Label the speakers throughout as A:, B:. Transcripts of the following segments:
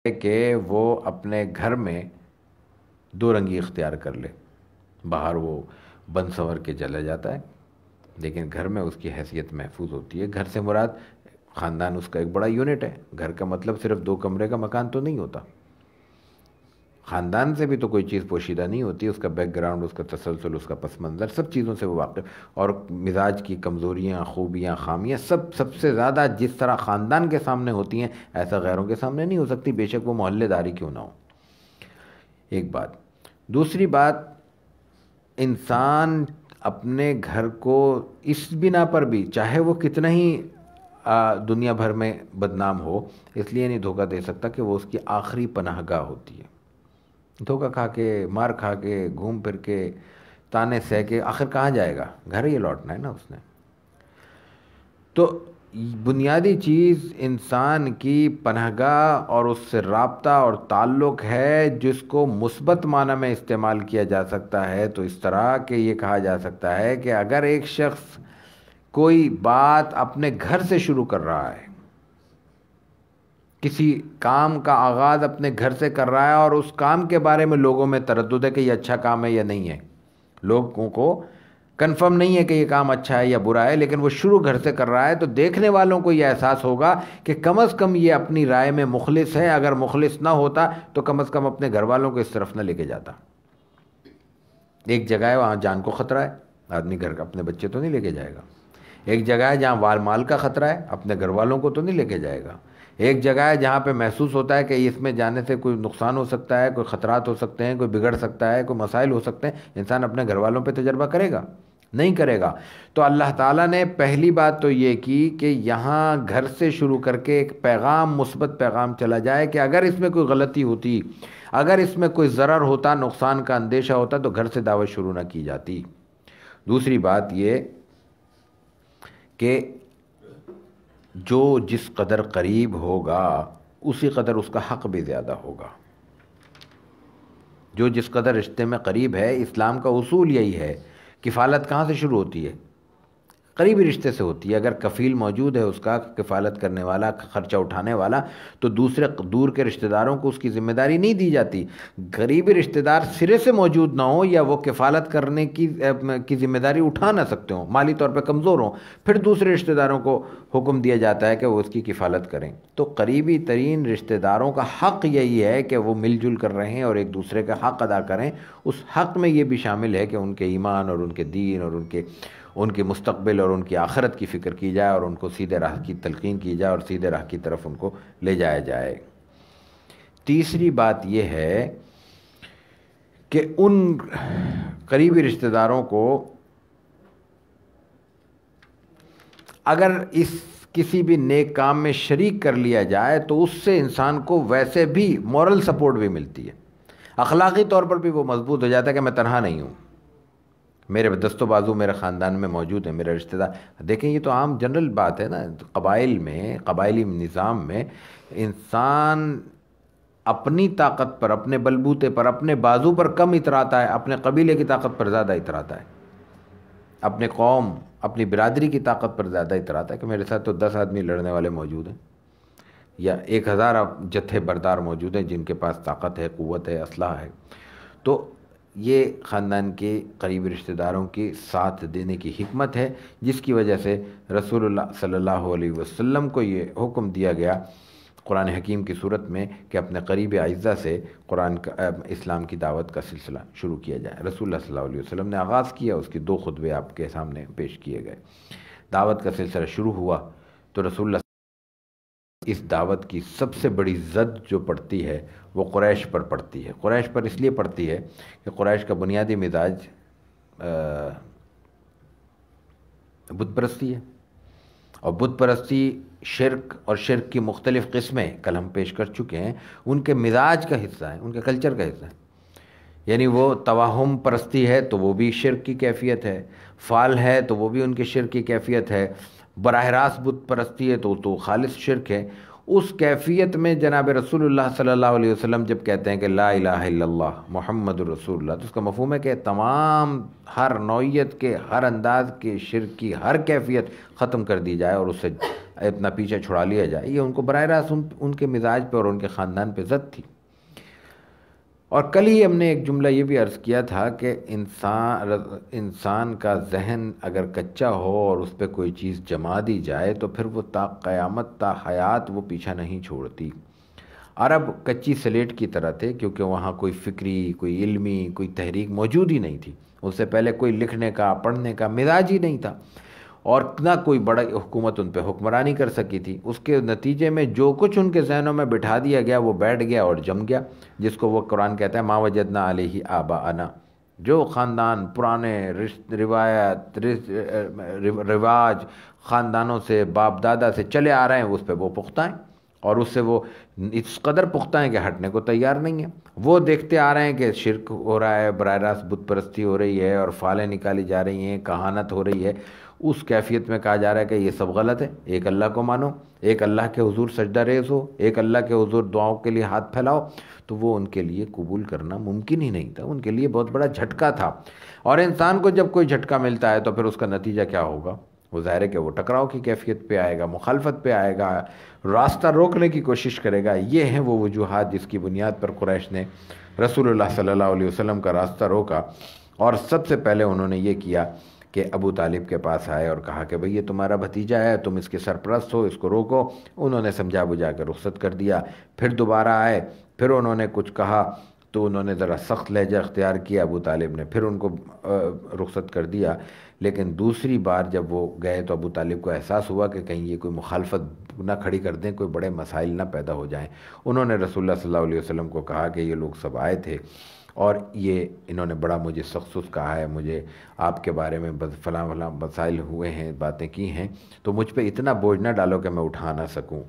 A: کہ وہ اپنے گھر میں دو رنگی اختیار کر لے. باہر وہ بن سنور کے چلا جاتا ہے لیکن گھر میں اس کی حیثیت محفوظ ہوتی ہے. گھر سے مراد خاندان اس کا ایک بڑا یونٹ ہے. گھر کا مطلب صرف 2 کمرے کا مکان تو نہیں ہوتا. خاندان سے بھی تو کوئی چیز پوشیدہ نہیں ہوتی. اس کا بیک گراؤنڈ، اس کا تسلسل، اس کا پس منظر، سب چیزوں سے وہ واقف. اور مزاج کی کمزوریاں، خوبیاں، خامیاں سب سے زیادہ جس طرح خاندان کے سامنے ہوتی ہیں ایسا غیروں کے سامنے نہیں ہو سکتی، بے شک وہ محلے داری کیوں نہ ہو. ایک بات. دوسری بات، انسان اپنے گھر کو اس بنا پر بھی، چاہے وہ کتنا ہی دنیا بھر میں بدنام ہو، اس لیے نہیں دھوکہ دے سکتا کہ وہ اس کی آخری پناہ گاہ ہوتی ہے. دھوکہ کھا کے، مار کھا کے، گھوم پھر کے، تانے سہ کے آخر کہاں جائے گا؟ گھر ہی لوٹنا ہے نا اس نے. تو بنیادی چیز انسان کی پناہ گاہ اور اس سے رابطہ اور تعلق ہے، جس کو مثبت معنی میں استعمال کیا جا سکتا ہے. تو اس طرح کہ یہ کہا جا سکتا ہے کہ اگر ایک شخص کوئی بات اپنے گھر سے شروع کر رہا ہے، کسی کام کا آغاز اپنے گھر سے کر رہا ہے، اور اس کام کے بارے میں لوگوں میں تردد ہے کہ یہ اچھا کام ہے یا نہیں ہے، لوگوں کو کنفرم نہیں ہے کہ یہ کام اچھا ہے یا برا ہے، لیکن وہ شروع گھر سے کر رہا ہے، تو دیکھنے والوں کو یہ احساس ہوگا کہ کم از کم یہ اپنی رائے میں مخلص ہے. اگر مخلص نہ ہوتا تو کم از کم اپنے گھر والوں کو اس طرف نہ لے کے جاتا. ایک جگہ ہے وہاں جان کو خطرہ ہے، آدمی گھر کا اپنے بچے تو نہیں لے کے جائے گا. ایک جگہ ہے جہاں مال کا خطرہ ہے، اپنے گھر والوں کو تو نہیں لے کے جائے گا. ایک جگہ ہے جہاں پہ محسوس ہوتا ہے کہ اس میں جانے سے کوئی نقصان ہو سکتا ہے، کوئی خطرات ہو سکتے ہیں، کوئی بگڑ سکتا ہے، کوئی مسائل ہو سکتے ہیں. انسان اپنے گھر والوں پہ تجربہ کرے گا؟ نہیں کرے گا. تو اللہ تعالیٰ نے پہلی بات تو یہ کی کہ یہاں گھر سے شروع کر کے ایک پیغام، مثبت پیغام چلا جائے کہ اگر اس میں کوئی غلطی ہوتی، اگر اس میں کوئی ضرر ہوتا، نقصان کا اندیشہ ہوتا، تو گھر سے دعوت شروع نہ کی جاتی. دوسری بات یہ کہ جو جس قدر قریب ہوگا اسی قدر اس کا حق بھی زیادہ ہوگا. جو جس قدر رشتے میں قریب ہے، اسلام کا اصول یہی ہے. کفالت کہاں سے شروع ہوتی ہے؟ قریبی رشتے سے ہوتی ہے. اگر کفیل موجود ہے، اس کا کفالت کرنے والا، خرچہ اٹھانے والا، تو دوسرے دور کے رشتہ داروں کو اس کی ذمہ داری نہیں دی جاتی. قریبی رشتہ دار سرے سے موجود نہ ہوں یا وہ کفالت کرنے کی ذمہ داری اٹھا نہ سکتے ہوں، مالی طور پہ کمزور ہوں، پھر دوسرے رشتہ داروں کو حکم دیا جاتا ہے کہ وہ اس کی کفالت کریں. تو قریبی ترین رشتہ داروں کا حق یہی ہے کہ وہ مل جل کر رہیں اور ایک دوسرے کا حق ادا کریں. اس حق میں یہ بھی شامل ہے کہ ان کے ایمان اور ان کے دین اور ان کے مستقبل اور ان کی آخرت کی فکر کی جائے، اور ان کو سیدھے راہ کی تلقین کی جائے اور سیدھے راہ کی طرف ان کو لے جایا جائے. تیسری بات یہ ہے کہ ان قریبی رشتہ داروں کو اگر اس کسی بھی نیک کام میں شریک کر لیا جائے تو اس سے انسان کو ویسے بھی مورل سپورٹ بھی ملتی ہے، اخلاقی طور پر بھی وہ مضبوط ہو جاتا ہے کہ میں تنہا نہیں ہوں، میرے دست و بازو میرے خاندان میں موجود ہیں، میرے رشتہ دار. دیکھیں یہ تو عام جنرل بات ہے نا. قبائل میں، قبائلی نظام میں انسان اپنی طاقت پر، اپنے بلبوتے پر، اپنے بازو پر کم اتراتا ہے، اپنے قبیلے کی طاقت پر زیادہ اتراتا ہے، اپنے قوم، اپنی برادری کی طاقت پر زیادہ اتراتا ہے کہ میرے ساتھ تو 10 آدمی لڑنے والے موجود ہیں یا 1000 جتھے بردار موجود ہیں جن کے پاس طاقت ہے، قوت ہے، اسلحہ ہے. تو یہ خاندان کے قریبی رشتہ داروں کی ساتھ دینے کی حکمت ہے، جس کی وجہ سے رسول اللہ صلی اللہ علیہ وسلم کو یہ حکم دیا گیا قرآن حکیم کی صورت میں کہ اپنے قریب اعزہ سے اسلام کی دعوت کا سلسلہ شروع کیا جائے. رسول اللہ صلی اللہ علیہ وسلم نے آغاز کیا، اس کی 2 خطبے آپ کے سامنے پیش کیے گئے. دعوت کا سلسلہ شروع ہوا تو رسول اللہ اس دعوت کی سب سے بڑی زد جو پڑتی ہے وہ قریش پر پڑتی ہے. قریش پر اس لیے پڑتی ہے کہ قریش کا بنیادی مزاج بت پرستی ہے، اور بت پرستی شرک، اور شرک کی مختلف قسمیں کل ہم پیش کر چکے ہیں، ان کے مزاج کا حصہ ہے، ان کے کلچر کا حصہ ہے. یعنی وہ توہم پرستی ہے تو وہ بھی شرک کی کیفیت ہے، فال ہے تو وہ بھی ان کی شرک کی کیفیت ہے، براہ راست بت پرستی ہے تو خالص شرک ہے. اس کیفیت میں جناب رسول اللہ صلی اللہ علیہ وسلم جب کہتے ہیں کہ لا الہ الا اللہ محمد الرسول اللہ، تو اس کا مفہوم ہے کہ تمام ہر نوعیت کے، ہر انداز کے شرک کی ہر کیفیت ختم کر دی جائے اور اس سے اپنا پیچھے چھڑا لیا جائے، یہ ان کو براہ راست ان کے مزاج پہ اور ان کے خاندان پہ زد تھی۔ اور کل ہی ہم نے ایک جملہ یہ بھی عرض کیا تھا کہ انسان کا ذہن اگر کچا ہو اور اس پہ کوئی چیز جما دی جائے تو پھر وہ تا قیامت تا حیات وہ پیچھا نہیں چھوڑتی۔ عرب کچی سلیٹ کی طرح تھے، کیونکہ وہاں کوئی فکری، کوئی علمی، کوئی تحریک موجود ہی نہیں تھی۔ اس سے پہلے کوئی لکھنے کا، پڑھنے کا مزاج ہی نہیں تھا، اور نہ کوئی بڑا حکومت ان پہ حکمرانی کر سکی تھی۔ اس کے نتیجے میں جو کچھ ان کے ذہنوں میں بٹھا دیا گیا وہ بیٹھ گیا اور جم گیا، جس کو وہ قرآن کہتا ہے ما وجدنا علیہ آباءنا۔ جو خاندان پرانے روایت رواج خاندانوں سے، باپ دادا سے چلے آ رہے ہیں، اس پہ وہ پختہ ہیں، اور اس سے وہ اس قدر پختہ ہیں کہ ہٹنے کو تیار نہیں ہیں۔ وہ دیکھتے آ رہے ہیں کہ شرک ہو رہا ہے، براہ راست بت پرستی ہو رہی ہے، اور فالیں نکالی جا رہی ہیں، کہانت ہو رہی ہے۔ اس کیفیت میں کہا جا رہا ہے کہ یہ سب غلط ہے، ایک اللہ کو مانو، ایک اللہ کے حضور سجدہ ریز ہو، ایک اللہ کے حضور دعاؤں کے لیے ہاتھ پھیلاؤ۔ تو وہ ان کے لیے قبول کرنا ممکن ہی نہیں تھا، ان کے لیے بہت بڑا جھٹکا تھا۔ اور انسان کو جب کوئی جھٹکا ملتا ہے تو پھر اس کا نتیجہ کیا ہوگا؟ وہ ظاہر ہے کہ وہ ٹکراؤ کی کیفیت پہ آئے گا، مخالفت پہ آئے گا، راستہ روکنے کی کوشش کرے گا۔ یہ ہیں وہ وجوہات جس کی بنیاد پر قریش نے رسول اللہ صلی اللہ علیہ وسلم کا راستہ روکا۔ اور سب سے پہلے انہوں نے یہ کیا کہ ابو طالب کے پاس آئے اور کہا کہ بھئی یہ تمہارا بھتیجا ہے، تم اس کے سرپرست ہو، اس کو روکو۔ انہوں نے سمجھا بجھا کے رخصت کر دیا۔ پھر دوبارہ آئے، پھر انہوں نے کچھ کہا تو انہوں نے ذرا سخت لہجہ اختیار کیا ابو طالب نے، پھر ان کو رخصت کر دیا۔ لیکن دوسری بار جب وہ گئے تو ابو طالب کو احساس ہوا کہ کہیں یہ کوئی مخالفت نہ کھڑی کر دیں، کوئی بڑے مسائل نہ پیدا ہو جائیں۔ انہوں نے رسول اللہ صلی اللہ علیہ وسلم کو کہا کہ یہ لوگ سب آئے تھے اور انہوں نے بڑا مجھے سخت کہا ہے، مجھے آپ کے بارے میں فلاں فلاں مسائل ہوئے ہیں، باتیں کی ہیں، تو مجھ پہ اتنا بوجھ نہ ڈالو کہ میں اٹھا نہ سکوں۔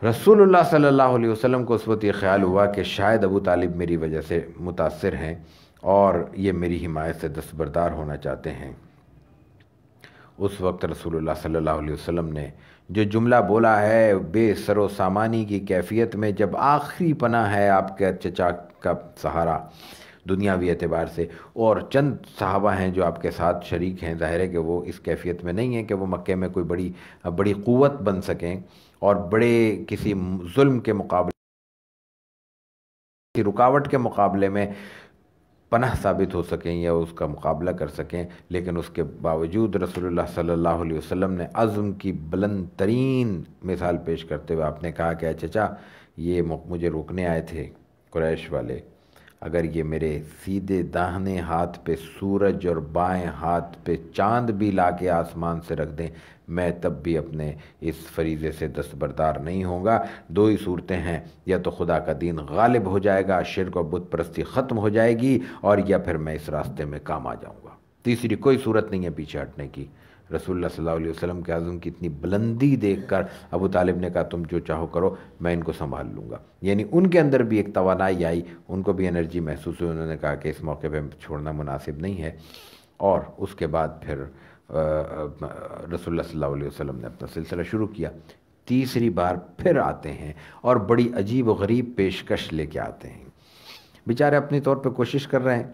A: رسول اللہ صلی اللہ علیہ وسلم کو اس وقت یہ خیال ہوا کہ شاید ابو طالب میری وجہ سے متاثر ہیں اور یہ میری حمایت سے دستبردار ہونا چاہتے ہیں۔ اس وقت رسول اللہ صلی اللہ علیہ وسلم نے جو جملہ بولا ہے، بے سر و سامانی کی کیفیت میں جب آخری پناہ ہے آپ کے چچا کا سہارا دنیاوی اعتبار سے، اور چند صحابہ ہیں جو آپ کے ساتھ شریک ہیں، ظاہر ہے کہ وہ اس کیفیت میں نہیں ہیں کہ وہ مکے میں کوئی بڑی قوت بن سکیں اور بڑے کسی ظلم کے مقابلے، کسی رکاوٹ کے مقابلے میں پناہ ثابت ہو سکیں یا اس کا مقابلہ کر سکیں۔ لیکن اس کے باوجود رسول اللہ صلی اللہ علیہ وسلم نے عزم کی بلند ترین مثال پیش کرتے ہوئے آپ نے کہا کہ چچا یہ مجھے روکنے آئے تھے قریش والے، اگر یہ میرے سیدھے داہنے ہاتھ پہ سورج اور بائیں ہاتھ پہ چاند بھی لا کے آسمان سے رکھ دیں، میں تب بھی اپنے اس فریضے سے دستبردار نہیں ہوں گا۔ دو ہی صورتیں ہیں، یا تو خدا کا دین غالب ہو جائے گا، شرک و بت پرستی ختم ہو جائے گی، اور یا پھر میں اس راستے میں کام آ جاؤں گا۔ تیسری کوئی صورت نہیں ہے پیچھے ہٹنے کی۔ رسول اللہ صلی اللہ علیہ وسلم کے عزم کی اتنی بلندی دیکھ کر ابو طالب نے کہا تم جو چاہو کرو، میں ان کو سنبھال لوں گا۔ یعنی ان کے اندر بھی ایک توانائی آئی، ان کو بھی انرجی محسوس ہوئی۔ انہوں نے کہا کہ اس موقع پہ چھوڑنا مناسب نہیں ہے، اور اس کے بعد پھر رسول اللہ صلی اللہ علیہ وسلم نے اپنا سلسلہ شروع کیا۔ تیسری بار پھر آتے ہیں اور بڑی عجیب و غریب پیشکش لے کے آتے ہیں۔ بیچارے اپنی طور پہ کوشش کر رہے ہیں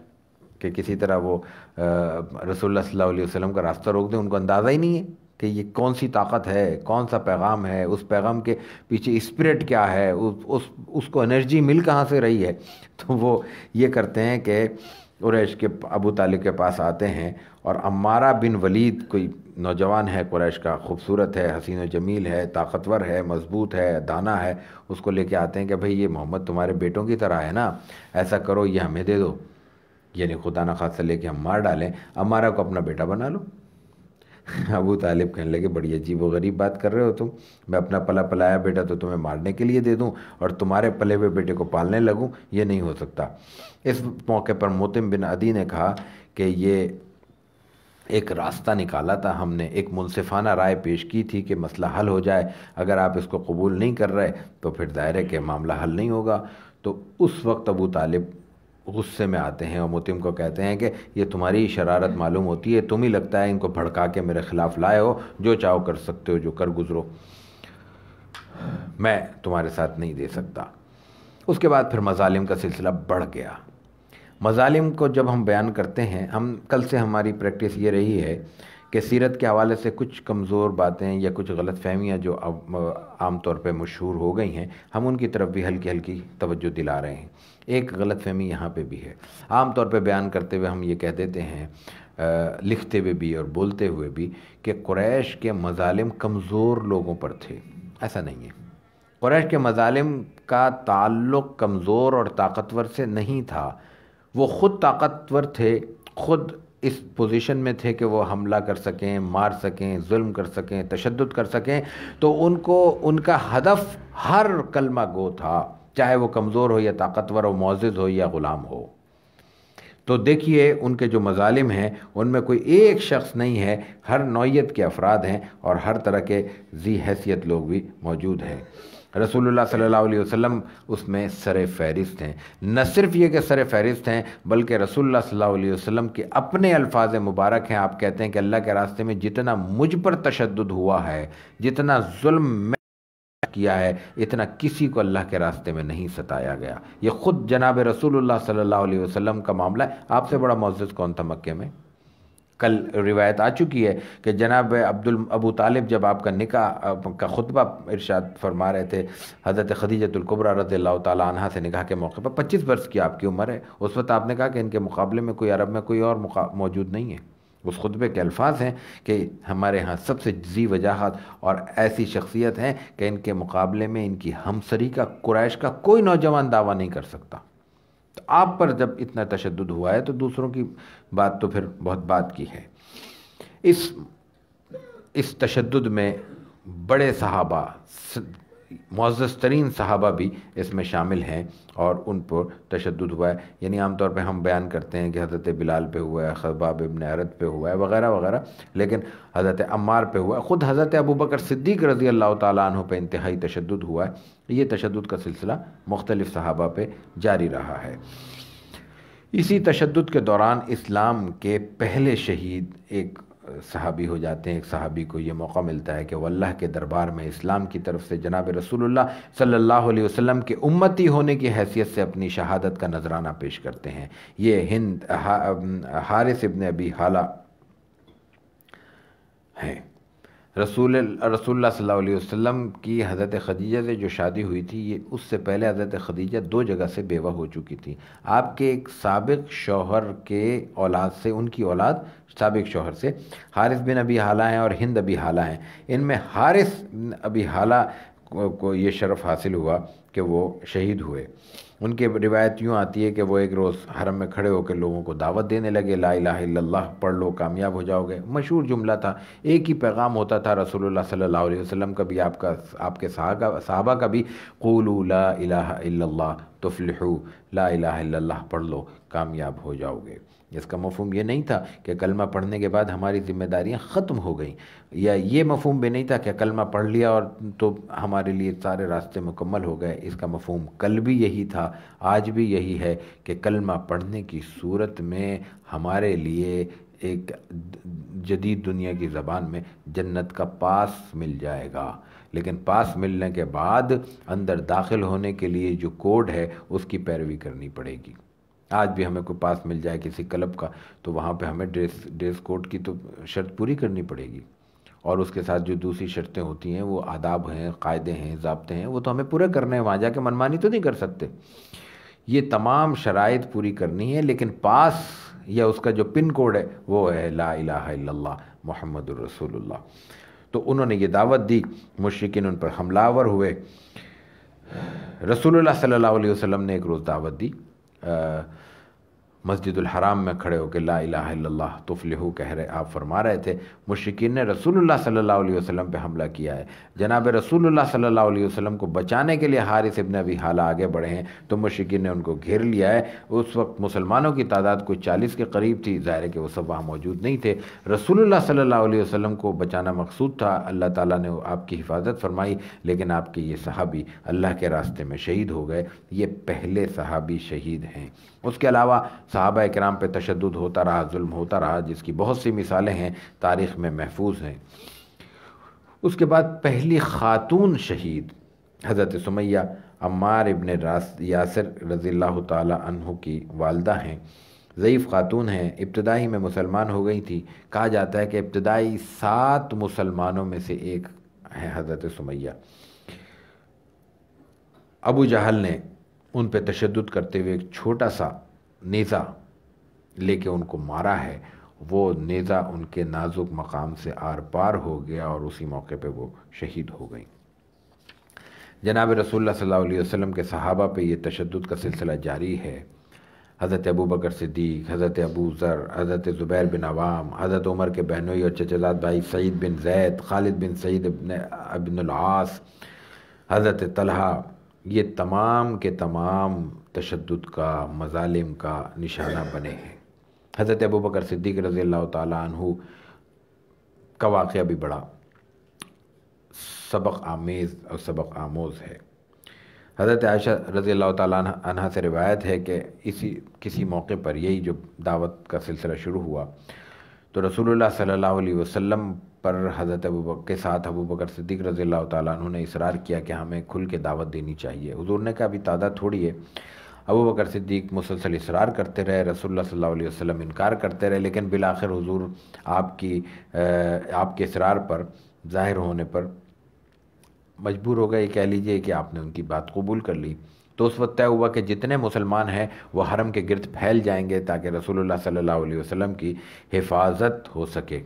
A: کہ کسی طرح وہ رسول اللہ صلی اللہ علیہ وسلم کا راستہ روک دیں۔ ان کو اندازہ ہی نہیں ہے کہ یہ کون سی طاقت ہے، کون سا پیغام ہے، اس پیغام کے پیچھے اسپرٹ کیا ہے، اس کو انرجی مل کہاں سے رہی ہے۔ تو وہ یہ کرتے ہیں کہ قریش کے ابو طالب کے پاس آتے ہیں، اور عمارہ بن ولید کوئی نوجوان ہے قریش کا، خوبصورت ہے، حسین و جمیل ہے، طاقتور ہے، مضبوط ہے، دانا ہے، اس کو لے کے آتے ہیں کہ بھئی یہ محمد تمہارے بیٹوں کی طرح ہے نا، ایسا کرو یہ ہمیں دے دو، یعنی خدا نخواستہ لے کے ہم مار ڈالیں، عمارہ کو اپنا بیٹا بنا لو۔ ابو طالب کہنے لگے بڑی عجیب و غریب بات کر رہے ہو تم، میں اپنا پلا پلایا بیٹا تو تمہیں مارنے کے لیے دے دوں اور تمہارے پلے ہوئے بیٹے کو پالنے لگوں، یہ نہیں ہو سکتا۔ اس موقع پر موتم بن عدی نے کہا کہ یہ ایک راستہ نکالا تھا ہم نے، ایک منصفانہ رائے پیش کی تھی کہ مسئلہ حل ہو جائے، اگر آپ اس کو قبول نہیں کر رہے تو پھر ظاہر ہے کہ معاملہ حل نہیں ہوگا۔ تو اس وقت ابو طالب غصے میں آتے ہیں اور موتم کو کہتے ہیں کہ یہ تمہاری شرارت معلوم ہوتی ہے، تم ہی لگتا ہے ان کو بھڑکا کے میرے خلاف لائے ہو، جو چاہو کر سکتے ہو، جو کر گزرو، میں تمہارے ساتھ نہیں دے سکتا۔ اس کے بعد پھر مظالم کا سلسلہ بڑھ گیا۔ مظالم کو جب ہم بیان کرتے ہیں، کل سے ہماری پریکٹس یہ رہی ہے کہ سیرت کے حوالے سے کچھ کمزور باتیں یا کچھ غلط فہمیاں جو اب عام طور پہ مشہور ہو گئی ہیں، ہم ان کی طرف بھی ہلکی ہلکی توجہ دلا رہے ہیں۔ ایک غلط فہمی یہاں پہ بھی ہے، عام طور پہ بیان کرتے ہوئے ہم یہ کہہ دیتے ہیں، لکھتے ہوئے بھی اور بولتے ہوئے بھی، کہ قریش کے مظالم کمزور لوگوں پر تھے۔ ایسا نہیں ہے۔ قریش کے مظالم کا تعلق کمزور اور طاقتور سے نہیں تھا، وہ خود طاقتور تھے، خود اس پوزیشن میں تھے کہ وہ حملہ کر سکیں، مار سکیں، ظلم کر سکیں، تشدد کر سکیں، تو ان کا ہدف ہر کلمہ گو تھا، چاہے وہ کمزور ہو یا طاقتور ہو، معزز ہو یا غلام ہو۔ تو دیکھیے ان کے جو مظالم ہیں ان میں کوئی ایک شخص نہیں ہے، ہر نوعیت کے افراد ہیں اور ہر طرح کے ذی حیثیت لوگ بھی موجود ہیں۔ رسول اللہ صلی اللہ علیہ وسلم اس میں سر فہرست ہیں۔ نہ صرف یہ کہ سر فہرست ہیں، بلکہ رسول اللہ صلی اللہ علیہ وسلم کے اپنے الفاظ مبارک ہیں۔ آپ کہتے ہیں کہ اللہ کے راستے میں جتنا مجھ پر تشدد ہوا ہے، جتنا ظلم میں کیا ہے، اتنا کسی کو اللہ کے راستے میں نہیں ستایا گیا۔ یہ خود جناب رسول اللہ صلی اللہ علیہ وسلم کا معاملہ ہے۔ آپ سے بڑا معزز کون تھا مکے میں؟ کل روایت آ چکی ہے کہ جناب ابو طالب جب آپ کا نکاح کا خطبہ ارشاد فرما رہے تھے، حضرت خدیجۃ الکبریٰ رضی اللہ تعالیٰ عنہا سے نکاح کے موقع پر، 25 برس کی آپ کی عمر ہے، اس وقت آپ نے کہا کہ ان کے مقابلے میں کوئی عرب میں کوئی اور موجود نہیں ہے۔ اس خطبے کے الفاظ ہیں کہ ہمارے ہاں سب سے ذی وجاہت اور ایسی شخصیت ہیں کہ ان کے مقابلے میں ان کی ہمسری کا، قریش کا کوئی نوجوان دعویٰ نہیں کر سکتا۔ تو آپ پر جب اتنا تشدد ہوا ہے تو دوسروں کی بات تو پھر بہت بات کی ہے۔ اس تشدد میں بڑے صحابہ، معزز ترین صحابہ بھی اس میں شامل ہیں اور ان پر تشدد ہوا ہے۔ یعنی عام طور پہ ہم بیان کرتے ہیں کہ حضرت بلال پہ ہوا ہے، خباب ابن ارد پہ ہوا ہے، وغیرہ وغیرہ، لیکن حضرت عمار پہ ہوا ہے، خود حضرت ابوبکر صدیق رضی اللہ تعالیٰ عنہ پہ انتہائی تشدد ہوا ہے۔ یہ تشدد کا سلسلہ مختلف صحابہ پہ جاری رہا ہے۔ اسی تشدد کے دوران اسلام کے پہلے شہید ایک صحابی ہو جاتے ہیں۔ ایک صحابی کو یہ موقع ملتا ہے کہ وہ اللہ کے دربار میں اسلام کی طرف سے جناب رسول اللہ صلی اللہ علیہ وسلم کے امتی ہونے کی حیثیت سے اپنی شہادت کا نذرانہ پیش کرتے ہیں۔ یہ حارث ابن ابی حالہ ہیں۔ رسول اللہ صلی اللہ علیہ وسلم کی حضرت خدیجہ سے جو شادی ہوئی تھی، یہ اس سے پہلے حضرت خدیجہ 2 جگہ سے بیوہ ہو چکی تھی۔ آپ کے ایک سابق شوہر کے اولاد سے، ان کی اولاد سابق شوہر سے حارث بن ابی حالہ ہیں اور ہند ابی حالہ ہیں۔ ان میں حارث بن ابی حالہ کو یہ شرف حاصل ہوا کہ وہ شہید ہوئے۔ ان کی روایت یوں آتی ہے کہ وہ ایک روز حرم میں کھڑے ہو کے لوگوں کو دعوت دینے لگے، لا الہ الا اللہ پڑھ لو کامیاب ہو جاؤ گے۔ مشہور جملہ تھا، ایک ہی پیغام ہوتا تھا رسول اللہ صلی اللہ علیہ وسلم کا بھی، آپ کے صحابہ کا بھی، قولوا لا الہ الا اللہ تفلحوا، لا الہ الا اللہ پڑھ لو کامیاب ہو جاؤ گے۔ اس کا مفہوم یہ نہیں تھا کہ کلمہ پڑھنے کے بعد ہماری ذمہ داریاں ختم ہو گئیں، یا یہ مفہوم بھی نہیں تھا کہ کلمہ پڑھ لیا اور تو ہمارے لیے سارے راستے مکمل ہو گئے۔ اس کا مفہوم کل بھی یہی تھا، آج بھی یہی ہے کہ کلمہ پڑھنے کی صورت میں ہمارے لیے ایک جدید دنیا کی زبان میں جنت کا پاس مل جائے گا، لیکن پاس ملنے کے بعد اندر داخل ہونے کے لیے جو کوڈ ہے اس کی پیروی کرنی پڑے گی۔ آج بھی ہمیں کوئی پاس مل جائے کسی کلب کا تو وہاں پہ ہمیں ڈریس کوڈ کی تو شرط پوری کرنی پڑے گی، اور اس کے ساتھ جو دوسری شرطیں ہوتی ہیں وہ آداب ہیں، قاعدے ہیں، ضابطے ہیں، وہ تو ہمیں پورے کرنے ہیں، وہاں جا کے منمانی تو نہیں کر سکتے۔ یہ تمام شرائط پوری کرنی ہے، لیکن پاس یا اس کا جو پن کوڈ ہے وہ ہے لا الہ الا اللہ محمد الرسول اللہ۔ تو انہوں نے یہ دعوت دی، مشرکین ان پر حملہ آور ہوئے۔ رسول اللہ صلی اللہ علیہ وسلم نے ایک روز دعوت دی، مسجد الحرام میں کھڑے ہو کے لا الہ الا اللہ تفلحوا کہہ رہے، آپ فرما رہے تھے، مشرکین نے رسول اللہ صلی اللہ علیہ وسلم پہ حملہ کیا ہے۔ جناب رسول اللہ صلی اللہ علیہ وسلم کو بچانے کے لیے حارث ابن ابی حالہ آگے بڑھے ہیں تو مشرکین نے ان کو گھیر لیا ہے۔ اس وقت مسلمانوں کی تعداد کوئی 40 کے قریب تھی، ظاہر ہے کہ وہ سب وہاں موجود نہیں تھے۔ رسول اللہ صلی اللہ علیہ وسلم کو بچانا مقصود تھا، اللہ تعالیٰ نے آپ کی حفاظت فرمائی، لیکن آپ کے یہ صحابی اللہ کے راستے میں شہید ہو گئے۔ یہ پہلے صحابی شہید ہیں۔ اس کے علاوہ صحابہ کرام پہ تشدد ہوتا رہا، ظلم ہوتا رہا، جس کی بہت سی مثالیں ہیں، تاریخ میں محفوظ ہیں۔ اس کے بعد پہلی خاتون شہید حضرت سمیہ عمار ابن یاسر رضی اللہ تعالی عنہ کی والدہ ہیں۔ ضعیف خاتون ہیں، ابتدائی میں مسلمان ہو گئی تھی. کہا جاتا ہے کہ ابتدائی 7 مسلمانوں میں سے ایک ہے حضرت سمیہ. ابو جہل نے ان پہ تشدد کرتے ہوئے ایک چھوٹا سا نیزہ لے کے ان کو مارا ہے. وہ نیزہ ان کے نازک مقام سے آر پار ہو گیا اور اسی موقع پہ وہ شہید ہو گئیں. جناب رسول اللہ صلی اللہ علیہ وسلم کے صحابہ پہ یہ تشدد کا سلسلہ جاری ہے. حضرت ابو بکر صدیق، حضرت ابو ذر، حضرت زبیر بن عوام، حضرت عمر کے بہنوئی اور چچزاد بھائی سعید بن زید، خالد بن سعید ابن العاص، حضرت طلحہ، یہ تمام کے تمام تشدد کا، مظالم کا نشانہ بنے ہیں. حضرت ابو بکر صدیق رضی اللہ تعالیٰ عنہ کا واقعہ بھی بڑا سبق آمیز اور سبق آموز ہے. حضرت عائشہ رضی اللہ تعالیٰ عنہ سے روایت ہے کہ کسی موقع پر یہی جو دعوت کا سلسلہ شروع ہوا تو رسول اللہ صلی اللہ علیہ وسلم پر حضرت ابو بکر کے ساتھ ابو بکر صدیق رضی اللہ تعالیٰ عنہ نے اصرار کیا کہ ہمیں کھل کے دعوت دینی چاہیے. حضور نے کہا ابھی تعداد تھوڑی ہے. ابو بکر صدیق مسلسل اصرار کرتے رہے، رسول اللہ صلی اللہ علیہ وسلم انکار کرتے رہے، لیکن بالآخر حضور آپ کے اصرار پر، ظاہر ہونے پر مجبور ہو گئے. کہہ لیجئے کہ آپ نے ان کی بات قبول کر لی. تو اس وقت طے ہوا کہ جتنے مسلمان ہیں وہ حرم کے گرد پھیل جائیں گے تاکہ رسول اللہ صلی اللہ علیہ وسلم کی حفاظت ہو سکے.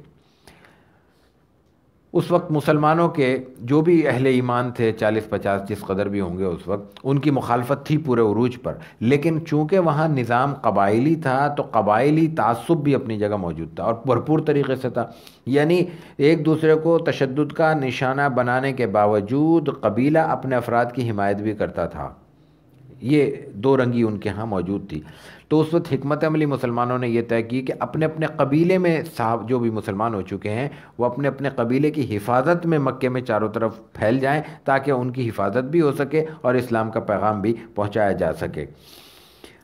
A: اس وقت مسلمانوں کے جو بھی اہل ایمان تھے 40-50 جس قدر بھی ہوں گے اس وقت، ان کی مخالفت تھی پورے عروج پر. لیکن چونکہ وہاں نظام قبائلی تھا تو قبائلی تعصب بھی اپنی جگہ موجود تھا اور بھرپور طریقے سے تھا. یعنی ایک دوسرے کو تشدد کا نشانہ بنانے کے باوجود قبیلہ اپنے افراد کی حمایت بھی کرتا تھا. یہ دو رنگی ان کے ہاں موجود تھی. تو اس وقت حکمت عملی مسلمانوں نے یہ طے کی کہ اپنے اپنے قبیلے میں صاحب جو بھی مسلمان ہو چکے ہیں وہ اپنے اپنے قبیلے کی حفاظت میں مکے میں چاروں طرف پھیل جائیں تاکہ ان کی حفاظت بھی ہو سکے اور اسلام کا پیغام بھی پہنچایا جا سکے.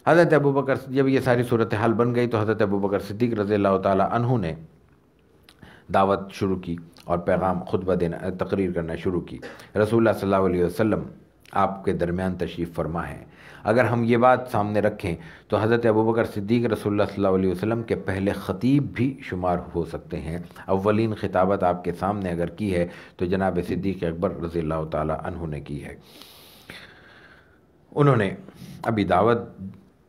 A: حضرت ابوبکر جب یہ ساری صورتحال بن گئی تو حضرت ابوبکر صدیق رضی اللہ تعالیٰ عنہ نے دعوت شروع کی اور پیغام خطبہ دینا، تقریر کرنا شروع کی. رسول اللہ صلی اللہ علیہ وسلم آپ کے درمیان تشریف فرما ہے. اگر ہم یہ بات سامنے رکھیں تو حضرت ابوبکر صدیق رسول اللہ صلی اللہ علیہ وسلم کے پہلے خطیب بھی شمار ہو سکتے ہیں. اولین خطابت آپ کے سامنے اگر کی ہے تو جناب صدیق اکبر رضی اللہ تعالیٰ عنہ نے کی ہے. انہوں نے ابھی دعوت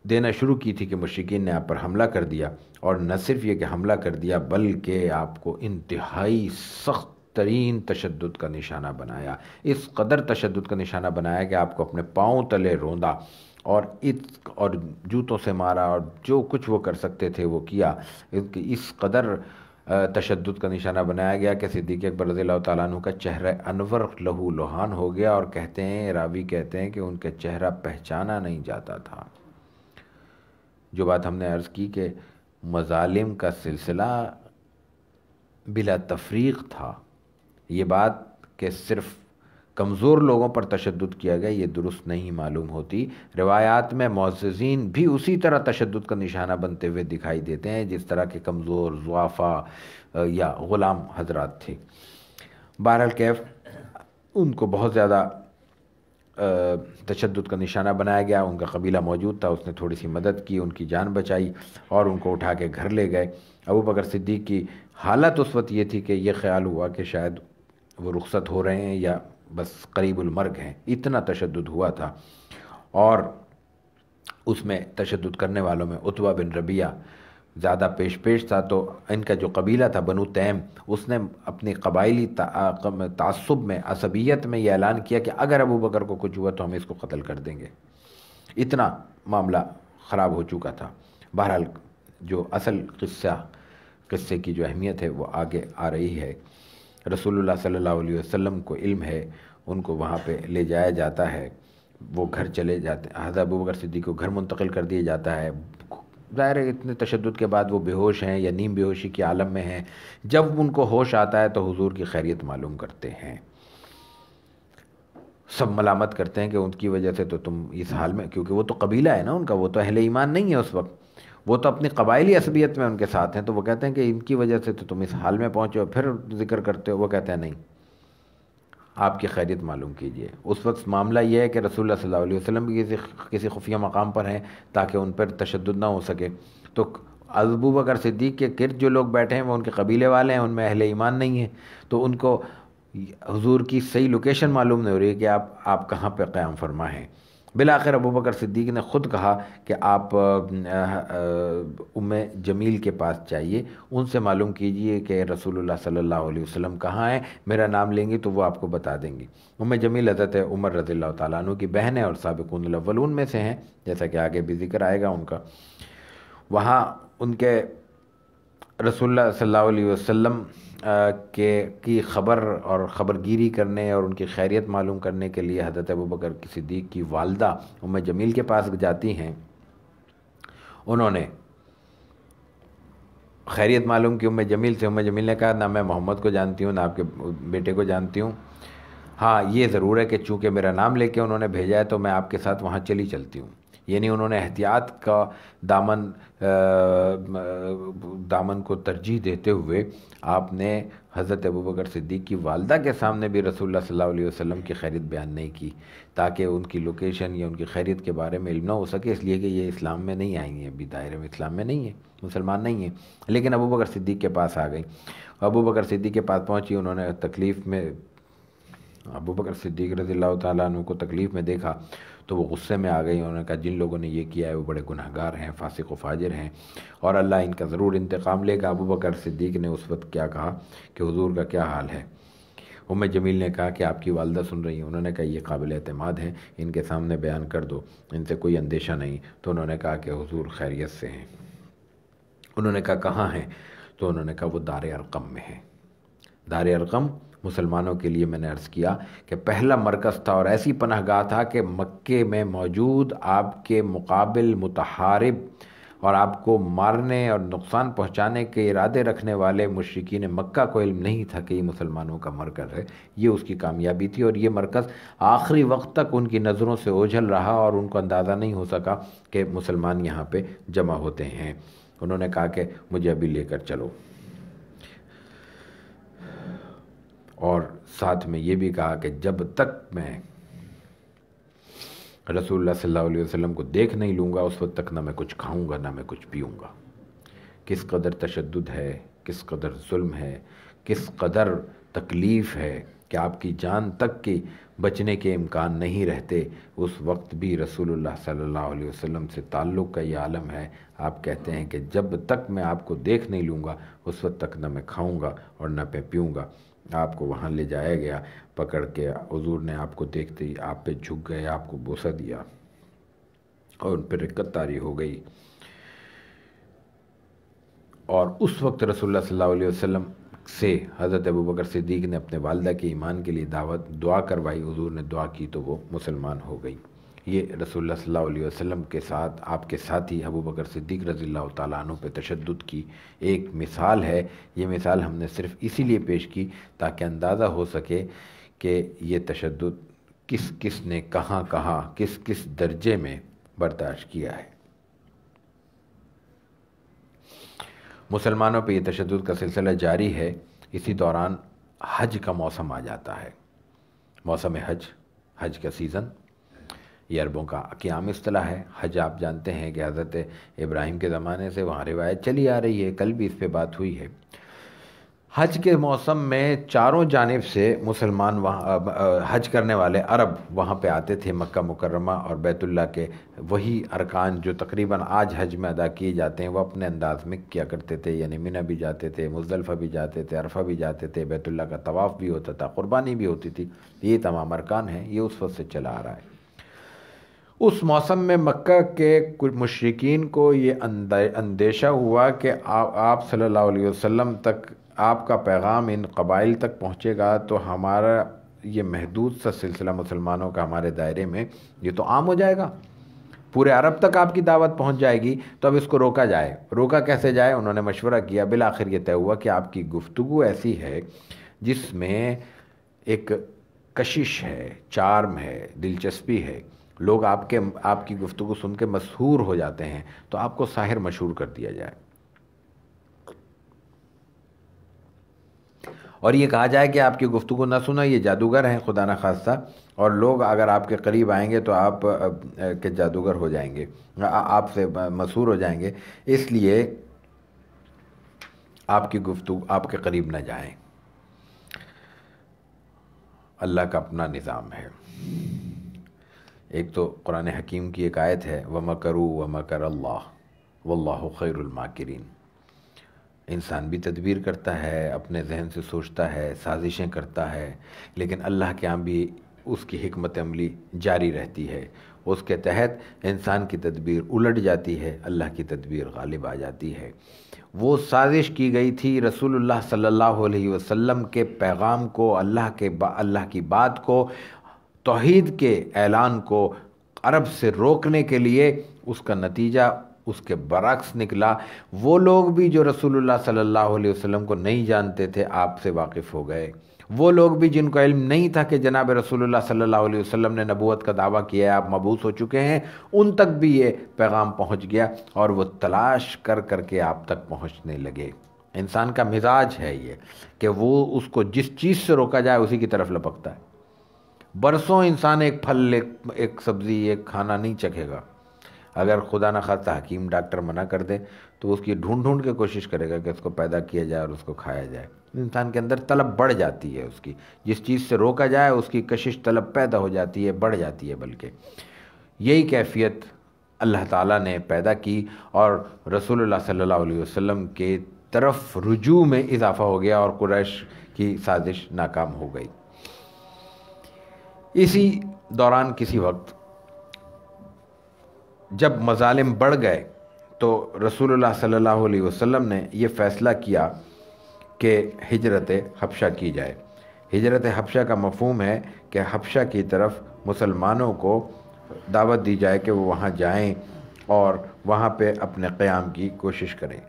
A: دینا شروع کی تھی کہ مشرکین نے آپ پر حملہ کر دیا، اور نہ صرف یہ کہ حملہ کر دیا بلکہ آپ کو انتہائی سخت ترین تشدد کا نشانہ بنایا. اس قدر تشدد کا نشانہ بنایا کہ آپ کو اپنے پاؤں تلے روندا اور جوتوں سے مارا اور جو کچھ وہ کر سکتے تھے وہ کیا. اس قدر تشدد کا نشانہ بنایا گیا کہ صدیق اکبر رضی اللہ تعالیٰ عنہ کا چہرہ انور لہو لہان ہو گیا، اور کہتے ہیں راوی کہتے ہیں کہ ان کا چہرہ پہچانا نہیں جاتا تھا. جو بات ہم نے عرض کی کہ مظالم کا سلسلہ بلا تفریق تھا، یہ بات کہ صرف کمزور لوگوں پر تشدد کیا گیا یہ درست نہیں معلوم ہوتی. روایات میں معززین بھی اسی طرح تشدد کا نشانہ بنتے ہوئے دکھائی دیتے ہیں جس طرح کے کمزور ضعفاء یا غلام حضرات تھے. بہرحال کیف ان کو بہت زیادہ تشدد کا نشانہ بنایا گیا. ان کا قبیلہ موجود تھا، اس نے تھوڑی سی مدد کی، ان کی جان بچائی اور ان کو اٹھا کے گھر لے گئے. ابوبکر صدیق کی حالت اس وقت یہ تھی کہ یہ خیال ہوا کہ شاید وہ رخصت ہو رہے ہیں یا بس قریب المرگ ہیں، اتنا تشدد ہوا تھا. اور اس میں تشدد کرنے والوں میں عتبہ بن ربیعہ زیادہ پیش تھا. تو ان کا جو قبیلہ تھا بنو تیم، اس نے اپنی قبائلی تعصب میں، عصبیت میں یہ اعلان کیا کہ اگر ابو بکر کو کچھ ہوا تو ہم اس کو قتل کر دیں گے. اتنا معاملہ خراب ہو چکا تھا. بہرحال جو اصل قصے کی جو اہمیت ہے وہ آگے آ رہی ہے. رسول اللہ صلی اللہ علیہ وسلم کو علم ہے، ان کو وہاں پہ لے جایا جاتا ہے، وہ گھر چلے جاتے ہیں. حضرت ابوبکر صدیق کو گھر منتقل کر دیا جاتا ہے. ظاہر ہے اتنے تشدد کے بعد وہ بے ہوش ہیں یا نیم بے ہوشی کے عالم میں ہیں. جب ان کو ہوش آتا ہے تو حضور کی خیریت معلوم کرتے ہیں. سب ملامت کرتے ہیں کہ ان کی وجہ سے تو تم اس حال میں، کیونکہ وہ تو قبیلہ ہے نا ان کا، وہ تو اہل ایمان نہیں ہے اس وقت، وہ تو اپنی قبائلی عصبیت میں ان کے ساتھ ہیں. تو وہ کہتے ہیں کہ ان کی وجہ سے تو تم اس حال میں پہنچے ہو، پھر ذکر کرتے ہو. وہ کہتے ہیں نہیں، آپ کی خیریت معلوم کیجیے۔ اس وقت معاملہ یہ ہے کہ رسول اللہ صلی اللہ علیہ وسلم بھی کسی خفیہ مقام پر ہیں تاکہ ان پر تشدد نہ ہو سکے، تو ابو بکر صدیق کے گرد جو لوگ بیٹھے ہیں وہ ان کے قبیلے والے ہیں، ان میں اہل ایمان نہیں ہیں، تو ان کو حضور کی صحیح لوکیشن معلوم نہیں ہو رہی ہے کہ آپ کہاں پہ قیام فرما ہیں۔ بالآخر ابو بکر صدیق نے خود کہا کہ آپ ام جمیل کے پاس جائیے، ان سے معلوم کیجئے کہ رسول اللہ صلی اللہ علیہ وسلم کہاں ہیں، میرا نام لیں گی تو وہ آپ کو بتا دیں گی۔ ام جمیل حضرت عمر رضی اللہ تعالیٰ عنہ کی بہن ہے اور سابقون الاولون میں سے ہیں، جیسا کہ آگے بھی ذکر آئے گا ان کا۔ وہاں ان کے رسول اللہ صلی اللہ علیہ وسلم کی خبر اور خبرگیری کرنے اور ان کی خیریت معلوم کرنے کے لیے حضرت ابوبکر کی صدیق کی والدہ ام جمیل کے پاس جاتی ہیں۔ انہوں نے خیریت معلوم کی ام جمیل سے۔ ام جمیل نے کہا نہ میں محمد کو جانتی ہوں نہ آپ کے بیٹے کو جانتی ہوں، ہاں یہ ضرور ہے کہ چونکہ میرا نام لے کے انہوں نے بھیجا ہے تو میں آپ کے ساتھ وہاں چلتی ہوں۔ یعنی انہوں نے احتیاط کا دامن کو ترجیح دیتے ہوئے آپ نے حضرت ابوبکر صدیق کی والدہ کے سامنے بھی رسول اللہ صلی اللہ علیہ وسلم کی خیریت بیان نہیں کی، تاکہ ان کی لوکیشن یا ان کی خیریت کے بارے میں علم نہ ہو سکے، اس لیے کہ یہ اسلام میں نہیں آئی ہیں، ابھی دائرے میں اسلام میں نہیں ہیں، مسلمان نہیں ہیں۔ لیکن ابوبکر صدیق کے پاس آ گئی، ابوبکر صدیق کے پاس پہنچی، انہوں نے تکلیف میں ابوبکر صدیق رضی اللہ تعالیٰ عنہ کو تکلیف میں دیکھا تو وہ غصے میں آ گئی۔ انہوں نے کہا جن لوگوں نے یہ کیا ہے وہ بڑے گناہگار ہیں، فاسق و فاجر ہیں، اور اللہ ان کا ضرور انتقام لے گا۔ ابوبکر صدیق نے اس وقت کیا کہا کہ حضور کا کیا حال ہے؟ ام جمیل نے کہا کہ آپ کی والدہ سن رہی ہیں۔ انہوں نے کہا یہ قابل اعتماد ہیں، ان کے سامنے بیان کر دو، ان سے کوئی اندیشہ نہیں۔ تو انہوں نے کہا کہ حضور خیریت سے ہیں۔ انہوں نے کہا کہاں ہیں؟ تو انہوں نے کہا وہ دار ارقم میں ہے۔ دار ارقم مسلمانوں کے لیے میں نے عرض کیا کہ پہلا مرکز تھا اور ایسی پناہ گاہ تھا کہ مکے میں موجود آپ کے مقابل متحارب اور آپ کو مارنے اور نقصان پہنچانے کے ارادے رکھنے والے مشرکین مکہ کو علم نہیں تھا کہ یہ مسلمانوں کا مرکز ہے۔ یہ اس کی کامیابی تھی، اور یہ مرکز آخری وقت تک ان کی نظروں سے اوجھل رہا اور ان کو اندازہ نہیں ہو سکا کہ مسلمان یہاں پہ جمع ہوتے ہیں۔ انہوں نے کہا کہ مجھے ابھی لے کر چلو، اور ساتھ میں یہ بھی کہا کہ جب تک میں رسول اللہ صلی اللہ علیہ وسلم کو دیکھ نہیں لوں گا اس وقت تک نہ میں کچھ کھاؤں گا نہ میں کچھ پیوں گا۔ کس قدر تشدد ہے، کس قدر ظلم ہے، کس قدر تکلیف ہے کہ آپ کی جان تک کی بچنے کے امکان نہیں رہتے، اس وقت بھی رسول اللہ صلی اللہ علیہ وسلم سے تعلق کا یہ عالم ہے۔ آپ کہتے ہیں کہ جب تک میں آپ کو دیکھ نہیں لوں گا اس وقت تک نہ میں کھاؤں گا اور نہ میں پیوں گا۔ آپ کو وہاں لے جایا گیا پکڑ کے، حضور نے آپ کو دیکھتے ہی آپ پہ جھک گئے، آپ کو بوسہ دیا اور ان پہ رقت طاری ہو گئی۔ اور اس وقت رسول اللہ صلی اللہ علیہ وسلم سے حضرت ابوبکر صدیق نے اپنے والدہ کے ایمان کے لیے دعا کروائی، حضور نے دعا کی تو وہ مسلمان ہو گئی۔ یہ رسول اللہ صلی اللہ علیہ وسلم کے ساتھ آپ کے ساتھی ابوبکر صدیق رضی اللہ تعالیٰ عنہ پہ تشدد کی ایک مثال ہے۔ یہ مثال ہم نے صرف اسی لیے پیش کی تاکہ اندازہ ہو سکے کہ یہ تشدد کس کس نے کہاں کہاں کس کس درجے میں برداشت کیا ہے۔ مسلمانوں پہ یہ تشدد کا سلسلہ جاری ہے۔ اسی دوران حج کا موسم آ جاتا ہے، موسم حج کا سیزن، یہ عربوں کا عام اصطلاح ہے۔ حج آپ جانتے ہیں کہ حضرت ابراہیم کے زمانے سے وہاں روایت چلی آ رہی ہے، کل بھی اس پہ بات ہوئی ہے۔ حج کے موسم میں چاروں جانب سے مسلمان وہاں حج کرنے والے عرب وہاں پہ آتے تھے، مکہ مکرمہ اور بیت اللہ کے وہی ارکان جو تقریباً آج حج میں ادا کیے جاتے ہیں وہ اپنے انداز میں کیا کرتے تھے، یعنی منی بھی جاتے تھے، مزدلفہ بھی جاتے تھے، عرفہ بھی جاتے تھے، بیت اللہ کا طواف بھی ہوتا تھا، قربانی بھی ہوتی تھی۔ یہ تمام ارکان ہیں، یہ اس وقت سے چلا آ رہا ہے۔ اس موسم میں مکہ کے کچھ مشرکین کو یہ اندیشہ ہوا کہ آپ صلی اللہ علیہ وسلم تک آپ کا پیغام ان قبائل تک پہنچے گا تو ہمارا یہ محدود سا سلسلہ مسلمانوں کا ہمارے دائرے میں یہ تو عام ہو جائے گا، پورے عرب تک آپ کی دعوت پہنچ جائے گی، تو اب اس کو روکا جائے۔ روکا کیسے جائے؟ انہوں نے مشورہ کیا، بالآخر یہ طے ہوا کہ آپ کی گفتگو ایسی ہے جس میں ایک کشش ہے، چارم ہے، دلچسپی ہے، لوگ آپ کی گفتگو سن کے مسحور ہو جاتے ہیں، تو آپ کو ساحر مشہور کر دیا جائے۔ اور یہ کہا جائے کہ آپ کی گفتگو نہ سنا یہ جادوگر ہیں خدا نخواستہ، اور لوگ اگر آپ کے قریب آئیں گے تو آپ کے جادوگر ہو جائیں گے، آپ سے مسحور ہو جائیں گے، اس لیے آپ کی گفتگو آپ کے قریب نہ جائیں۔ اللہ کا اپنا نظام ہے۔ ایک تو قرآن حکیم کی ایک آیت ہے وَمَكَرُوا وَمَكَرَ اللَّهُ وَاللَّهُ خَيْرُ الْمَاكِرِينَ۔ انسان بھی تدبیر کرتا ہے، اپنے ذہن سے سوچتا ہے، سازشیں کرتا ہے، لیکن اللہ کے ہاں بھی اس کی حکمت عملی جاری رہتی ہے، اس کے تحت انسان کی تدبیر الٹ جاتی ہے، اللہ کی تدبیر غالب آ جاتی ہے۔ وہ سازش کی گئی تھی رسول اللہ صلی اللہ علیہ وسلم کے پیغام کو، اللہ کی بات کو، توحید کے اعلان کو عرب سے روکنے کے لیے، اس کا نتیجہ اس کے برعکس نکلا۔ وہ لوگ بھی جو رسول اللہ صلی اللہ علیہ وسلم کو نہیں جانتے تھے آپ سے واقف ہو گئے، وہ لوگ بھی جن کو علم نہیں تھا کہ جناب رسول اللہ صلی اللہ علیہ وسلم نے نبوت کا دعویٰ کیا ہے، آپ مبعوث ہو چکے ہیں، ان تک بھی یہ پیغام پہنچ گیا، اور وہ تلاش کر کر کے آپ تک پہنچنے لگے۔ انسان کا مزاج ہے یہ کہ وہ اس کو جس چیز سے روکا جائے اسی کی طرف لپکتا ہے۔ برسوں انسان ایک پھل، ایک سبزی، ایک کھانا نہیں چکھے گا، اگر خدا نخواستہ حکیم ڈاکٹر منع کر دے تو اس کی ڈھونڈ کے کوشش کرے گا کہ اس کو پیدا کیا جائے اور اس کو کھایا جائے۔ انسان کے اندر طلب بڑھ جاتی ہے، اس کی جس چیز سے روکا جائے اس کی کشش طلب پیدا ہو جاتی ہے، بڑھ جاتی ہے۔ بلکہ یہی کیفیت اللہ تعالیٰ نے پیدا کی اور رسول اللہ صلی اللہ علیہ وسلم کے طرف رجوع میں اضافہ ہو گیا اور قریش کی سازش ناکام ہو گئی۔ اسی دوران کسی وقت جب مظالم بڑھ گئے تو رسول اللہ صلی اللہ علیہ وسلم نے یہ فیصلہ کیا کہ ہجرت حبشہ کی جائے۔ ہجرت حبشہ کا مفہوم ہے کہ حبشہ کی طرف مسلمانوں کو دعوت دی جائے کہ وہ وہاں جائیں اور وہاں پہ اپنے قیام کی کوشش کریں۔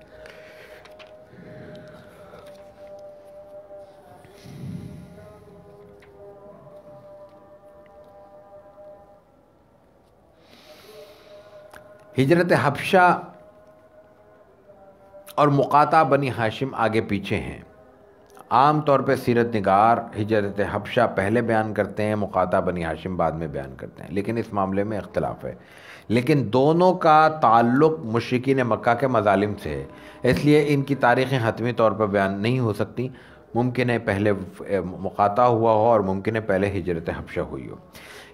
A: ہجرت حبشہ اور مقاطع بنی ہاشم آگے پیچھے ہیں۔ عام طور پہ سیرت نگار ہجرت حبشہ پہلے بیان کرتے ہیں، مقاطع بنی ہاشم بعد میں بیان کرتے ہیں، لیکن اس معاملے میں اختلاف ہے۔ لیکن دونوں کا تعلق مشرکین مکہ کے مظالم سے ہے، اس لیے ان کی تاریخیں حتمی طور پر بیان نہیں ہو سکتی۔ ممکن ہے پہلے مقاطع ہوا ہو اور ممکن ہے پہلے ہجرت حبشہ ہوئی ہو۔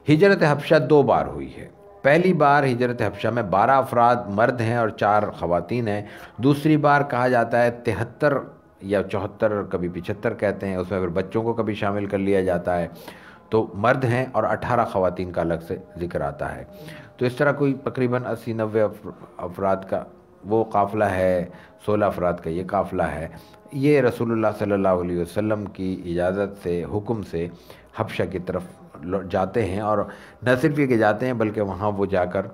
A: ہجرت حبشہ 2 بار ہوئی ہے۔ پہلی بار ہجرت حبشہ میں 12 افراد مرد ہیں اور 4 خواتین ہیں۔ دوسری بار کہا جاتا ہے 73 یا 74، کبھی 75 کہتے ہیں، اس میں پھر بچوں کو کبھی شامل کر لیا جاتا ہے، تو مرد ہیں اور 18 خواتین کا الگ سے ذکر آتا ہے۔ تو اس طرح کوئی تقریباً 80-90 افراد کا وہ قافلہ ہے، 16 افراد کا یہ قافلہ ہے۔ یہ رسول اللہ صلی اللہ علیہ وسلم کی اجازت سے، حکم سے حبشہ کی طرف جاتے ہیں، اور نہ صرف یہ کہ جاتے ہیں بلکہ وہاں وہ جا کر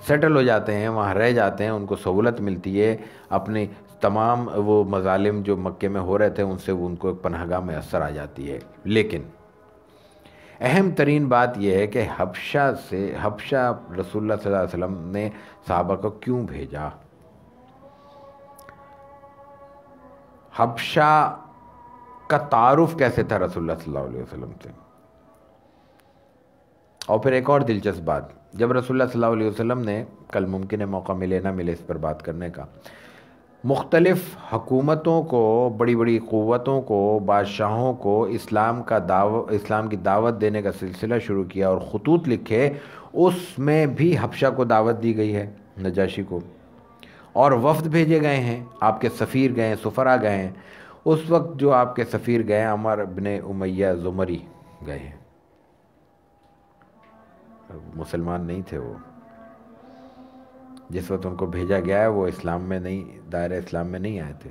A: سیٹل ہو جاتے ہیں، وہاں رہ جاتے ہیں، ان کو سہولت ملتی ہے، اپنی تمام وہ مظالم جو مکے میں ہو رہے تھے ان سے ان کو ایک پناہ گاہ میسر آ جاتی ہے۔ لیکن اہم ترین بات یہ ہے کہ حبشہ رسول اللہ صلی اللہ علیہ وسلم نے صحابہ کو کیوں بھیجا؟ حبشہ کا تعارف کیسے تھا رسول اللہ صلی اللہ علیہ وسلم سے؟ اور پھر ایک اور دلچسپ بات، جب رسول اللہ صلی اللہ علیہ وسلم نے، کل ممکن ہے موقع ملے نہ ملے اس پر بات کرنے کا، مختلف حکومتوں کو، بڑی بڑی قوتوں کو، بادشاہوں کو اسلام کی دعوت دینے کا سلسلہ شروع کیا اور خطوط لکھے، اس میں بھی حبشہ کو دعوت دی گئی ہے، نجاشی کو، اور وفد بھیجے گئے ہیں، آپ کے سفیر گئے ہیں، سفرا گئے ہیں۔ اس وقت جو آپ کے سفیر گئے ہیں عمر بن امیہ زمری گئے ہیں، مسلمان نہیں تھے وہ، جس وقت ان کو بھیجا گیا ہے وہ اسلام میں نہیں، دائرہ اسلام میں نہیں آئے تھے۔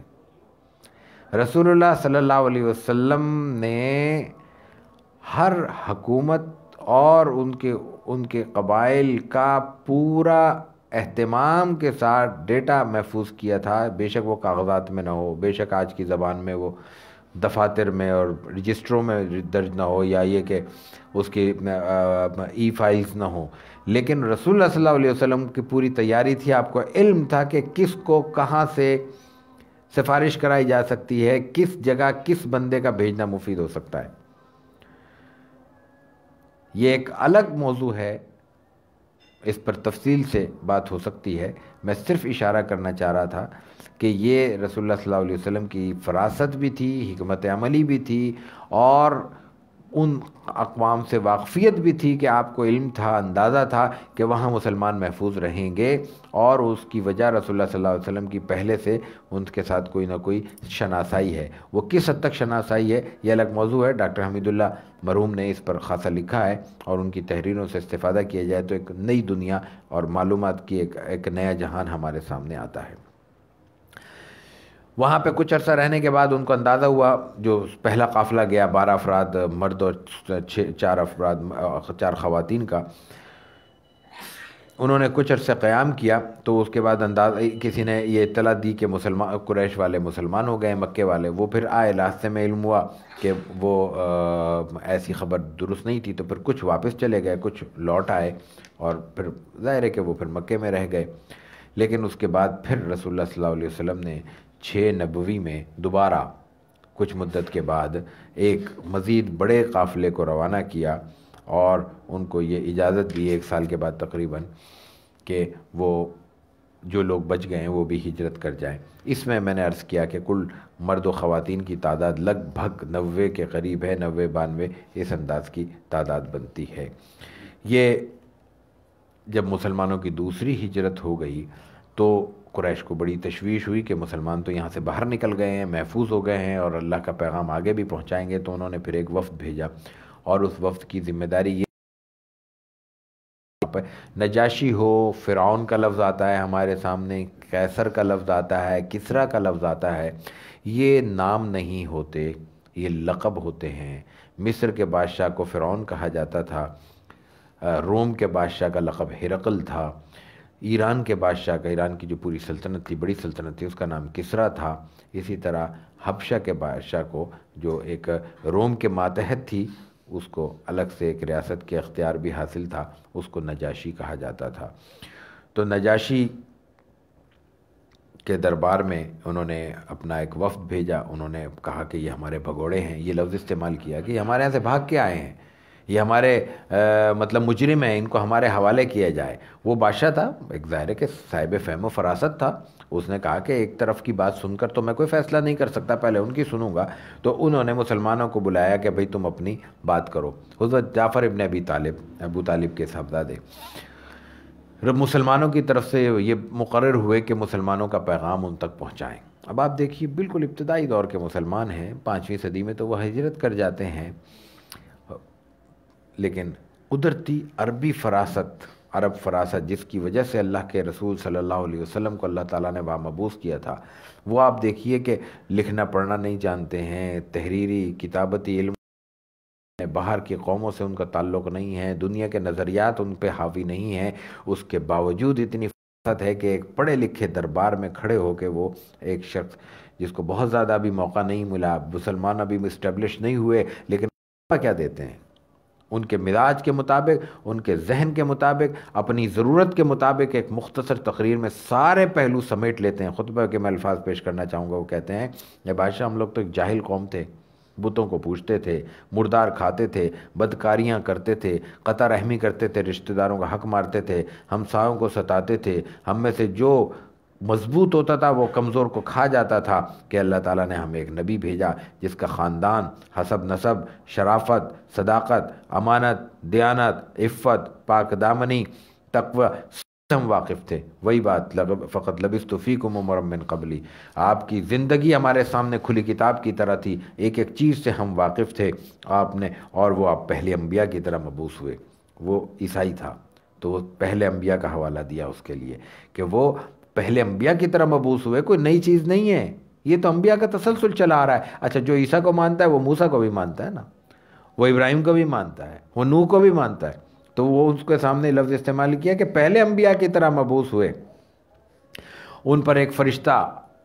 A: رسول اللہ صلی اللہ علیہ وسلم نے ہر حکومت اور ان کے قبائل کا پورا اہتمام کے ساتھ ڈیٹا محفوظ کیا تھا، بے شک وہ کاغذات میں نہ ہو، بے شک آج کی زبان میں وہ دفاتر میں اور رجسٹروں میں درج نہ ہو، یا یہ کہ اس کی ای فائلز نہ ہو، لیکن رسول اللہ صلی اللہ علیہ وسلم کی پوری تیاری تھی، آپ کو علم تھا کہ کس کو کہاں سے سفارش کرائی جا سکتی ہے کس جگہ کس بندے کا بھیجنا مفید ہو سکتا ہے. یہ ایک الگ موضوع ہے، اس پر تفصیل سے بات ہو سکتی ہے. میں صرف اشارہ کرنا چاہ رہا تھا کہ یہ رسول اللہ صلی اللہ علیہ وسلم کی فراست بھی تھی، حکمت عملی بھی تھی، اور ان اقوام سے واقفیت بھی تھی کہ آپ کو علم تھا، اندازہ تھا کہ وہاں مسلمان محفوظ رہیں گے، اور اس کی وجہ رسول اللہ صلی اللہ علیہ وسلم کی پہلے سے ان کے ساتھ کوئی نہ کوئی شناسائی ہے. وہ کس حد تک شناسائی ہے یہ الگ موضوع ہے. ڈاکٹر حمید اللہ مرحوم نے اس پر خاصا لکھا ہے، اور ان کی تحریروں سے استفادہ کیا جائے تو ایک نئی دنیا اور معلومات کی ایک نیا جہان ہمارے سامنے آتا ہے. وہاں پہ کچھ عرصہ رہنے کے بعد ان کو اندازہ ہوا، جو پہلا قافلہ گیا 12 افراد مرد اور 4 خواتین کا، انہوں نے کچھ عرصے قیام کیا. تو اس کے بعد کسی نے یہ اطلاع دی کہ قریش والے مسلمان ہو گئے، مکے والے. وہ پھر آئے، راستے میں علم ہوا کہ وہ ایسی خبر درست نہیں تھی، تو پھر کچھ واپس چلے گئے، کچھ لوٹ آئے، اور پھر ظاہر ہے کہ وہ پھر مکے میں رہ گئے. لیکن اس کے بعد پھر رسول اللہ صلی اللہ علیہ وسلم نے 6 نبوی میں دوبارہ کچھ مدت کے بعد ایک مزید بڑے قافلے کو روانہ کیا، اور ان کو یہ اجازت دی 1 سال کے بعد تقریباً کہ وہ جو لوگ بچ گئے ہیں وہ بھی ہجرت کر جائیں. اس میں نے عرض کیا کہ کل مرد و خواتین کی تعداد لگ بھگ 90 کے قریب ہے، 90-92 اس انداز کی تعداد بنتی ہے. یہ جب مسلمانوں کی دوسری ہجرت ہو گئی تو قریش کو بڑی تشویش ہوئی کہ مسلمان تو یہاں سے باہر نکل گئے ہیں، محفوظ ہو گئے ہیں، اور اللہ کا پیغام آگے بھی پہنچائیں گے. تو انہوں نے پھر ایک وفد بھیجا، اور اس وفد کی ذمہ داری یہ نجاشی ہو، فرعون کا لفظ آتا ہے ہمارے سامنے، قیصر کا لفظ آتا ہے، کسریٰ کا لفظ آتا ہے. یہ نام نہیں ہوتے، یہ لقب ہوتے ہیں. مصر کے بادشاہ کو فرعون کہا جاتا تھا، روم کے بادشاہ کا لقب ہرقل تھا، ایران کے بادشاہ کا، ایران کی جو پوری سلطنت تھی، بڑی سلطنت تھی، اس کا نام کسریٰ تھا. اسی طرح حبشہ کے بادشاہ کو، جو ایک روم کے ماتحت تھی، اس کو الگ سے ایک ریاست کے اختیار بھی حاصل تھا، اس کو نجاشی کہا جاتا تھا. تو نجاشی کے دربار میں انہوں نے اپنا ایک وفد بھیجا. انہوں نے کہا کہ یہ ہمارے بھگوڑے ہیں، یہ لفظ استعمال کیا کہ یہ ہمارے یہاں سے بھاگ کے آئے ہیں، یہ ہمارے مطلب مجرم ہیں، ان کو ہمارے حوالے کیا جائے. وہ بادشاہ تھا، ایک ظاہر ہے کہ صاحب فہم و فراست تھا. اس نے کہا کہ ایک طرف کی بات سن کر تو میں کوئی فیصلہ نہیں کر سکتا، پہلے ان کی سنوں گا. تو انہوں نے مسلمانوں کو بلایا کہ بھئی تم اپنی بات کرو. حضرت جعفر ابن ابو طالب کے صاحبزادے مسلمانوں کی طرف سے یہ مقرر ہوئے کہ مسلمانوں کا پیغام ان تک پہنچائیں. اب آپ دیکھیے بالکل ابتدائی دور کے مسلمان ہیں، 5ویں صدی میں تو وہ ہجرت کر جاتے ہیں. لیکن قدرتی عرب فراست جس کی وجہ سے اللہ کے رسول صلی اللہ علیہ وسلم کو اللہ تعالیٰ نے مبعوث کیا تھا، وہ آپ دیکھیے کہ لکھنا پڑھنا نہیں جانتے ہیں، تحریری کتابتی علم باہر کی قوموں سے ان کا تعلق نہیں ہے، دنیا کے نظریات ان پہ حاوی نہیں ہیں. اس کے باوجود اتنی فرصت ہے کہ ایک پڑھے لکھے دربار میں کھڑے ہو کے وہ ایک شخص جس کو بہت زیادہ ابھی موقع نہیں ملا، مسلمان ابھی اسٹیبلش نہیں ہوئے، لیکن کیا دیتے ہیں ان کے مزاج کے مطابق، ان کے ذہن کے مطابق، اپنی ضرورت کے مطابق ایک مختصر تقریر میں سارے پہلو سمیٹ لیتے ہیں. خطبہ کے میں الفاظ پیش کرنا چاہوں گا. وہ کہتے ہیں کہ بادشاہ ہم لوگ تو ایک جاہل قوم تھے، بتوں کو پوجتے تھے، مردار کھاتے تھے، بدکاریاں کرتے تھے، قطع رحمی کرتے تھے، رشتہ داروں کا حق مارتے تھے، ہمسایوں کو ستاتے تھے، ہم میں سے جو مضبوط ہوتا تھا وہ کمزور کو کھا جاتا تھا. کہ اللہ تعالیٰ نے ہمیں ایک نبی بھیجا جس کا خاندان، حسب نسب، شرافت، صداقت، امانت، دیانت، عفت، پاک دامنی، تقوی ہم واقف تھے. وہی بات فقط لبثت فیکم عمرا من قبلی، آپ کی زندگی ہمارے سامنے کھلی کتاب کی طرح تھی، ایک ایک چیز سے ہم واقف تھے. آپ نے، اور وہ آپ پہلے انبیاء کی طرح مبعوث ہوئے. وہ عیسائی تھا تو وہ پہلے انبیاء کا حوالہ دیا اس کے لیے کہ وہ پہلے انبیاء کی طرح مبعوث ہوئے، کوئی نئی چیز نہیں ہے، یہ تو انبیاء کا تسلسل چلا آ رہا ہے. اچھا جو عیسیٰ کو مانتا ہے وہ موسیٰ کو بھی مانتا ہے نا، وہ ابراہیم کو بھی مانتا ہے، وہ نوح کو بھی مانتا ہے. تو وہ اس کے سامنے لفظ استعمال کیا کہ پہلے انبیاء کی طرح مبعوث ہوئے. ان پر ایک فرشتہ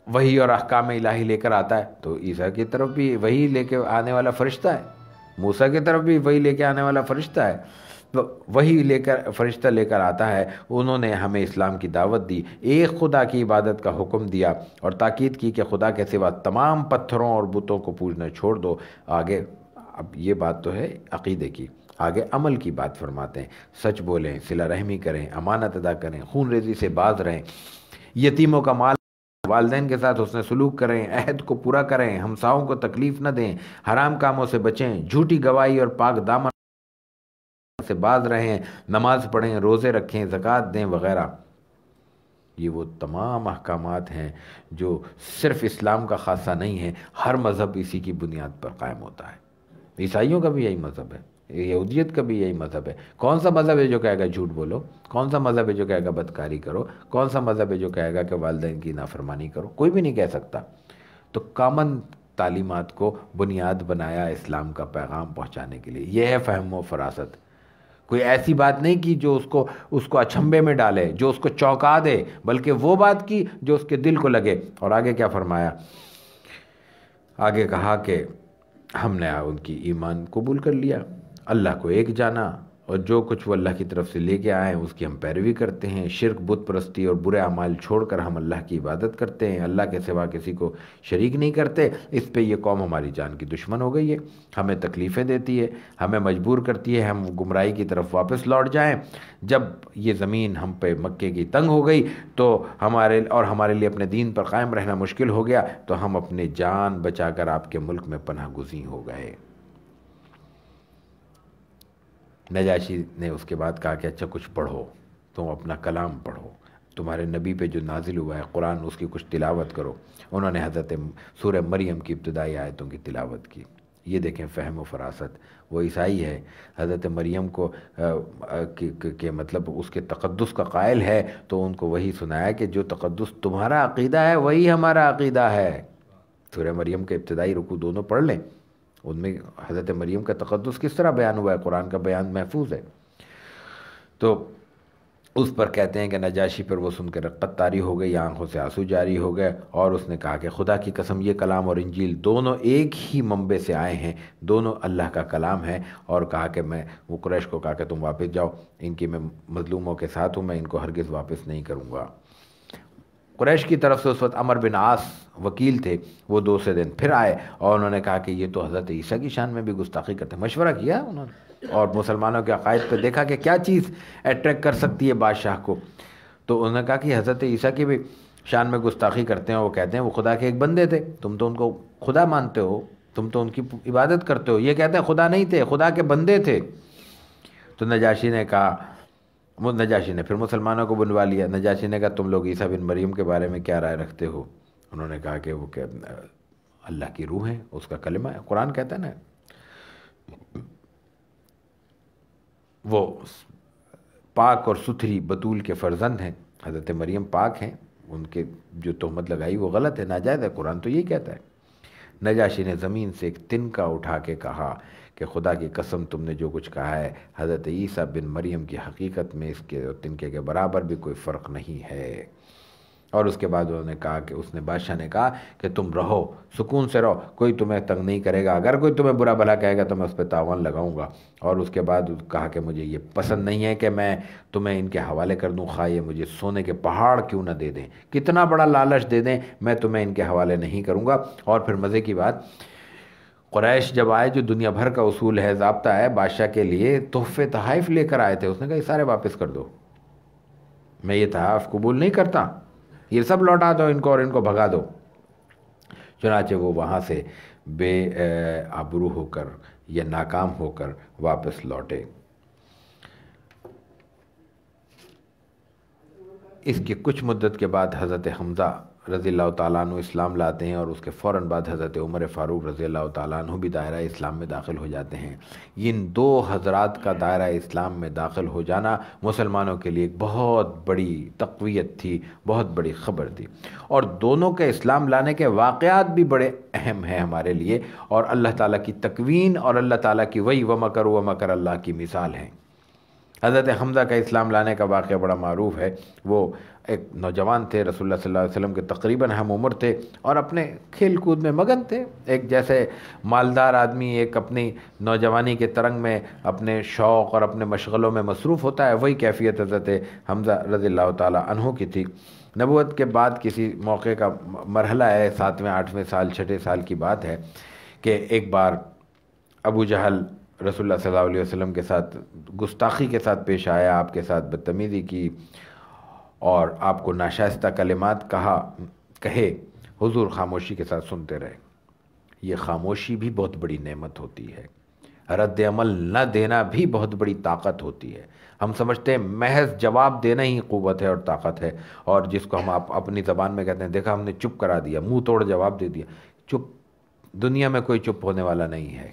A: وحی اور احکام الہی لے کر آتا ہے، تو عیسیٰ کی طرف بھی وحی لے کے آنے والا فرشتہ ہے، موسیٰ کی طرف بھی وحی لے کے آنے والا فرشتہ ہے. وہی فرشتہ لے کر آتا ہے، انہوں نے ہمیں اسلام کی دعوت دی، ایک خدا کی عبادت کا حکم دیا اور تاکید کی کہ خدا کے سوا تمام پتھروں اور بتوں کو پوجنا چھوڑ دو۔ آگے اب یہ بات تو ہے عقیدے کی، آگے عمل کی بات فرماتے ہیں، سچ بولیں، صلہ رحمی کریں، امانت ادا کریں، خون ریزی سے باز رہیں، یتیموں کا مال، والدین کے ساتھ حسن سلوک کریں، عہد کو پورا کریں، ہمساؤں کو تکلیف نہ دیں، حرام کاموں سے بچیں، جھوٹی گواہی اور پاک دامن سے باز رہیں، نماز پڑھیں، روزے رکھیں، زکوٰۃ دیں وغیرہ۔ یہ وہ تمام احکامات ہیں جو صرف اسلام کا خاصہ نہیں ہے، ہر مذہب اسی کی بنیاد پر قائم ہوتا ہے۔ عیسائیوں کا بھی یہی مذہب ہے، یہودیت کا بھی یہی مذہب ہے۔ کون سا مذہب ہے جو کہے گا جھوٹ بولو؟ کون سا مذہب ہے جو کہے گا بدکاری کرو؟ کون سا مذہب ہے جو کہے گا کہ والدین کی نافرمانی کرو؟ کوئی بھی نہیں کہہ سکتا۔ تو کامن تعلیمات کو بنیاد بنایا اسلام کا پیغام پہنچانے کے لیے۔ یہ ہے فہم و فراست۔ کوئی ایسی بات نہیں کی جو اس کو اچھمبے میں ڈالے، جو اس کو چونکا دے، بلکہ وہ بات کی جو اس کے دل کو لگے۔ اور آگے کیا فرمایا؟ آگے کہا کہ ہم نے ان کی ایمان قبول کر لیا، اللہ کو ایک جانا، اور جو کچھ وہ اللہ کی طرف سے لے کے آئے ہیں اس کی ہم پیروی کرتے ہیں، شرک، بت پرستی اور برے اعمال چھوڑ کر ہم اللہ کی عبادت کرتے ہیں، اللہ کے سوا کسی کو شریک نہیں کرتے۔ اس پہ یہ قوم ہماری جان کی دشمن ہو گئی ہے، ہمیں تکلیفیں دیتی ہے، ہمیں مجبور کرتی ہے ہم گمراہی کی طرف واپس لوٹ جائیں۔ جب یہ زمین ہم پہ مکے کی تنگ ہو گئی تو ہمارے لیے اپنے دین پر قائم رہنا مشکل ہو گیا، تو ہم اپنی جان بچا کر آپ کے ملک میں پناہ گزین ہو گئے۔ نجاشی نے اس کے بعد کہا کہ اچھا کچھ پڑھو، تم اپنا کلام پڑھو، تمہارے نبی پہ جو نازل ہوا ہے قرآن، اس کی کچھ تلاوت کرو۔ انہوں نے حضرت سورہ مریم کی ابتدائی آیتوں کی تلاوت کی۔ یہ دیکھیں فہم و فراست۔ وہ عیسائی ہے، حضرت مریم کو کہ مطلب اس کے تقدس کا قائل ہے، تو ان کو وہی سنایا کہ جو تقدس تمہارا عقیدہ ہے وہی ہمارا عقیدہ ہے۔ سورہ مریم کے ابتدائی رکوع دونوں پڑھ لیں، ان میں حضرت مریم کا تقدس کس طرح بیان ہوا ہے، قرآن کا بیان محفوظ ہے۔ تو اس پر کہتے ہیں کہ نجاشی پر وہ سن کے رقت طاری ہو گئی، آنکھوں سے آنسو جاری ہو گئے، اور اس نے کہا کہ خدا کی قسم یہ کلام اور انجیل دونوں ایک ہی منبع سے آئے ہیں، دونوں اللہ کا کلام ہے۔ اور کہا کہ وہ قریش کو کہا کہ تم واپس جاؤ، ان کی میں مظلوموں کے ساتھ ہوں، میں ان کو ہرگز واپس نہیں کروں گا۔ قریش کی طرف سے اس وقت عمر بن عاص وکیل تھے، وہ دوسرے دن پھر آئے اور انہوں نے کہا کہ یہ تو حضرت عیسیٰ کی شان میں بھی گستاخی کرتے ہیں۔ مشورہ کیا انہوں نے اور مسلمانوں کے عقائد پہ دیکھا کہ کیا چیز اٹریکٹ کر سکتی ہے بادشاہ کو، تو انہوں نے کہا کہ حضرت عیسیٰ کی بھی شان میں گستاخی کرتے ہیں، وہ کہتے ہیں وہ خدا کے ایک بندے تھے، تم تو ان کو خدا مانتے ہو، تم تو ان کی عبادت کرتے ہو، یہ کہتے ہیں خدا نہیں تھے، خدا کے بندے تھے۔ تو نجاشی نے پھر مسلمانوں کو بلوا لیا۔ نجاشی نے کہا تم لوگ عیسیٰ بن مریم کے بارے میں کیا رائے رکھتے ہو؟ انہوں نے کہا کہ وہ اللہ کی روح ہے، اس کا کلمہ ہے، قرآن کہتا ہے نا وہ پاک اور ستھری بطول کے فرزند ہیں، حضرت مریم پاک ہیں، ان کے جو تہمت لگائی وہ غلط ہے، ناجائز ہے، قرآن تو یہی کہتا ہے۔ نجاشی نے زمین سے ایک تنکا اٹھا کے کہا کہ خدا کی قسم تم نے جو کچھ کہا ہے حضرت عیسیٰ بن مریم کی حقیقت میں اس کے تنکے کے برابر بھی کوئی فرق نہیں ہے۔ اور اس کے بعد انہوں نے کہا کہ اس نے بادشاہ نے کہا کہ تم رہو، سکون سے رہو، کوئی تمہیں تنگ نہیں کرے گا، اگر کوئی تمہیں برا بھلا کہے گا تو میں اس پہ تاوان لگاؤں گا۔ اور اس کے بعد کہا کہ مجھے یہ پسند نہیں ہے کہ میں تمہیں ان کے حوالے کر دوں، خواہ یہ مجھے سونے کے پہاڑ کیوں نہ دے دیں، کتنا بڑا لالچ دے دیں، میں تمہیں ان کے حوالے نہیں کروں گا۔ اور پھر مزے کی بات، قریش جب آئے، جو دنیا بھر کا اصول ہے، ضابطہ ہے، بادشاہ کے لیے تحفے تحائف لے کر آئے تھے، اس نے کہا یہ سارے واپس کر دو، میں یہ تحائف قبول نہیں کرتا، یہ سب لوٹا دو ان کو اور ان کو بھگا دو۔ چنانچہ وہ وہاں سے بے آبرو ہو کر یا ناکام ہو کر واپس لوٹے۔ اس کی کچھ مدت کے بعد حضرت حمزہ رضی اللہ تعالیٰ عنہ اسلام لاتے ہیں، اور اس کے فوراً بعد حضرت عمر فاروق رضی اللہ تعالیٰ عنہ بھی دائرہ اسلام میں داخل ہو جاتے ہیں۔ ان دو حضرات کا دائرہ اسلام میں داخل ہو جانا مسلمانوں کے لیے ایک بہت بڑی تقویت تھی، بہت بڑی خبر تھی، اور دونوں کے اسلام لانے کے واقعات بھی بڑے اہم ہیں ہمارے لیے، اور اللہ تعالیٰ کی تکوین اور اللہ تعالیٰ کی وہی وَمَكَرُوا وَمَكَرَ اللَّهُ کی مثال ہیں۔ حضرت حمزہ کا اسلام لانے کا واقعہ بڑا معروف ہے۔ وہ ایک نوجوان تھے، رسول اللہ صلی اللہ علیہ وسلم کے تقریباً ہم عمر تھے، اور اپنے کھیل کود میں مگن تھے۔ ایک جیسے مالدار آدمی ایک اپنی نوجوانی کے ترنگ میں اپنے شوق اور اپنے مشغلوں میں مصروف ہوتا ہے، وہی کیفیت حضرت حمزہ رضی اللہ تعالی عنہ کی تھی۔ نبوت کے بعد کسی موقع کا مرحلہ ہے، 7ویں 8ویں سال 6 سال کی بات ہے کہ ایک بار ابو جہل رسول اللہ صلی اللہ علیہ وسلم کے ساتھ گستاخی کے ساتھ پیش آیا، آپ کے ساتھ بدتمیزی کی اور آپ کو ناشائستہ کلمات کہے، حضور خاموشی کے ساتھ سنتے رہے۔ یہ خاموشی بھی بہت بڑی نعمت ہوتی ہے، رد عمل نہ دینا بھی بہت بڑی طاقت ہوتی ہے۔ ہم سمجھتے ہیں محض جواب دینا ہی قوت ہے اور طاقت ہے، اور جس کو ہم اپنی زبان میں کہتے ہیں دیکھا ہم نے چپ کرا دیا، منہ توڑ جواب دے دیا۔ چپ، دنیا میں کوئی چپ ہونے والا نہیں ہے۔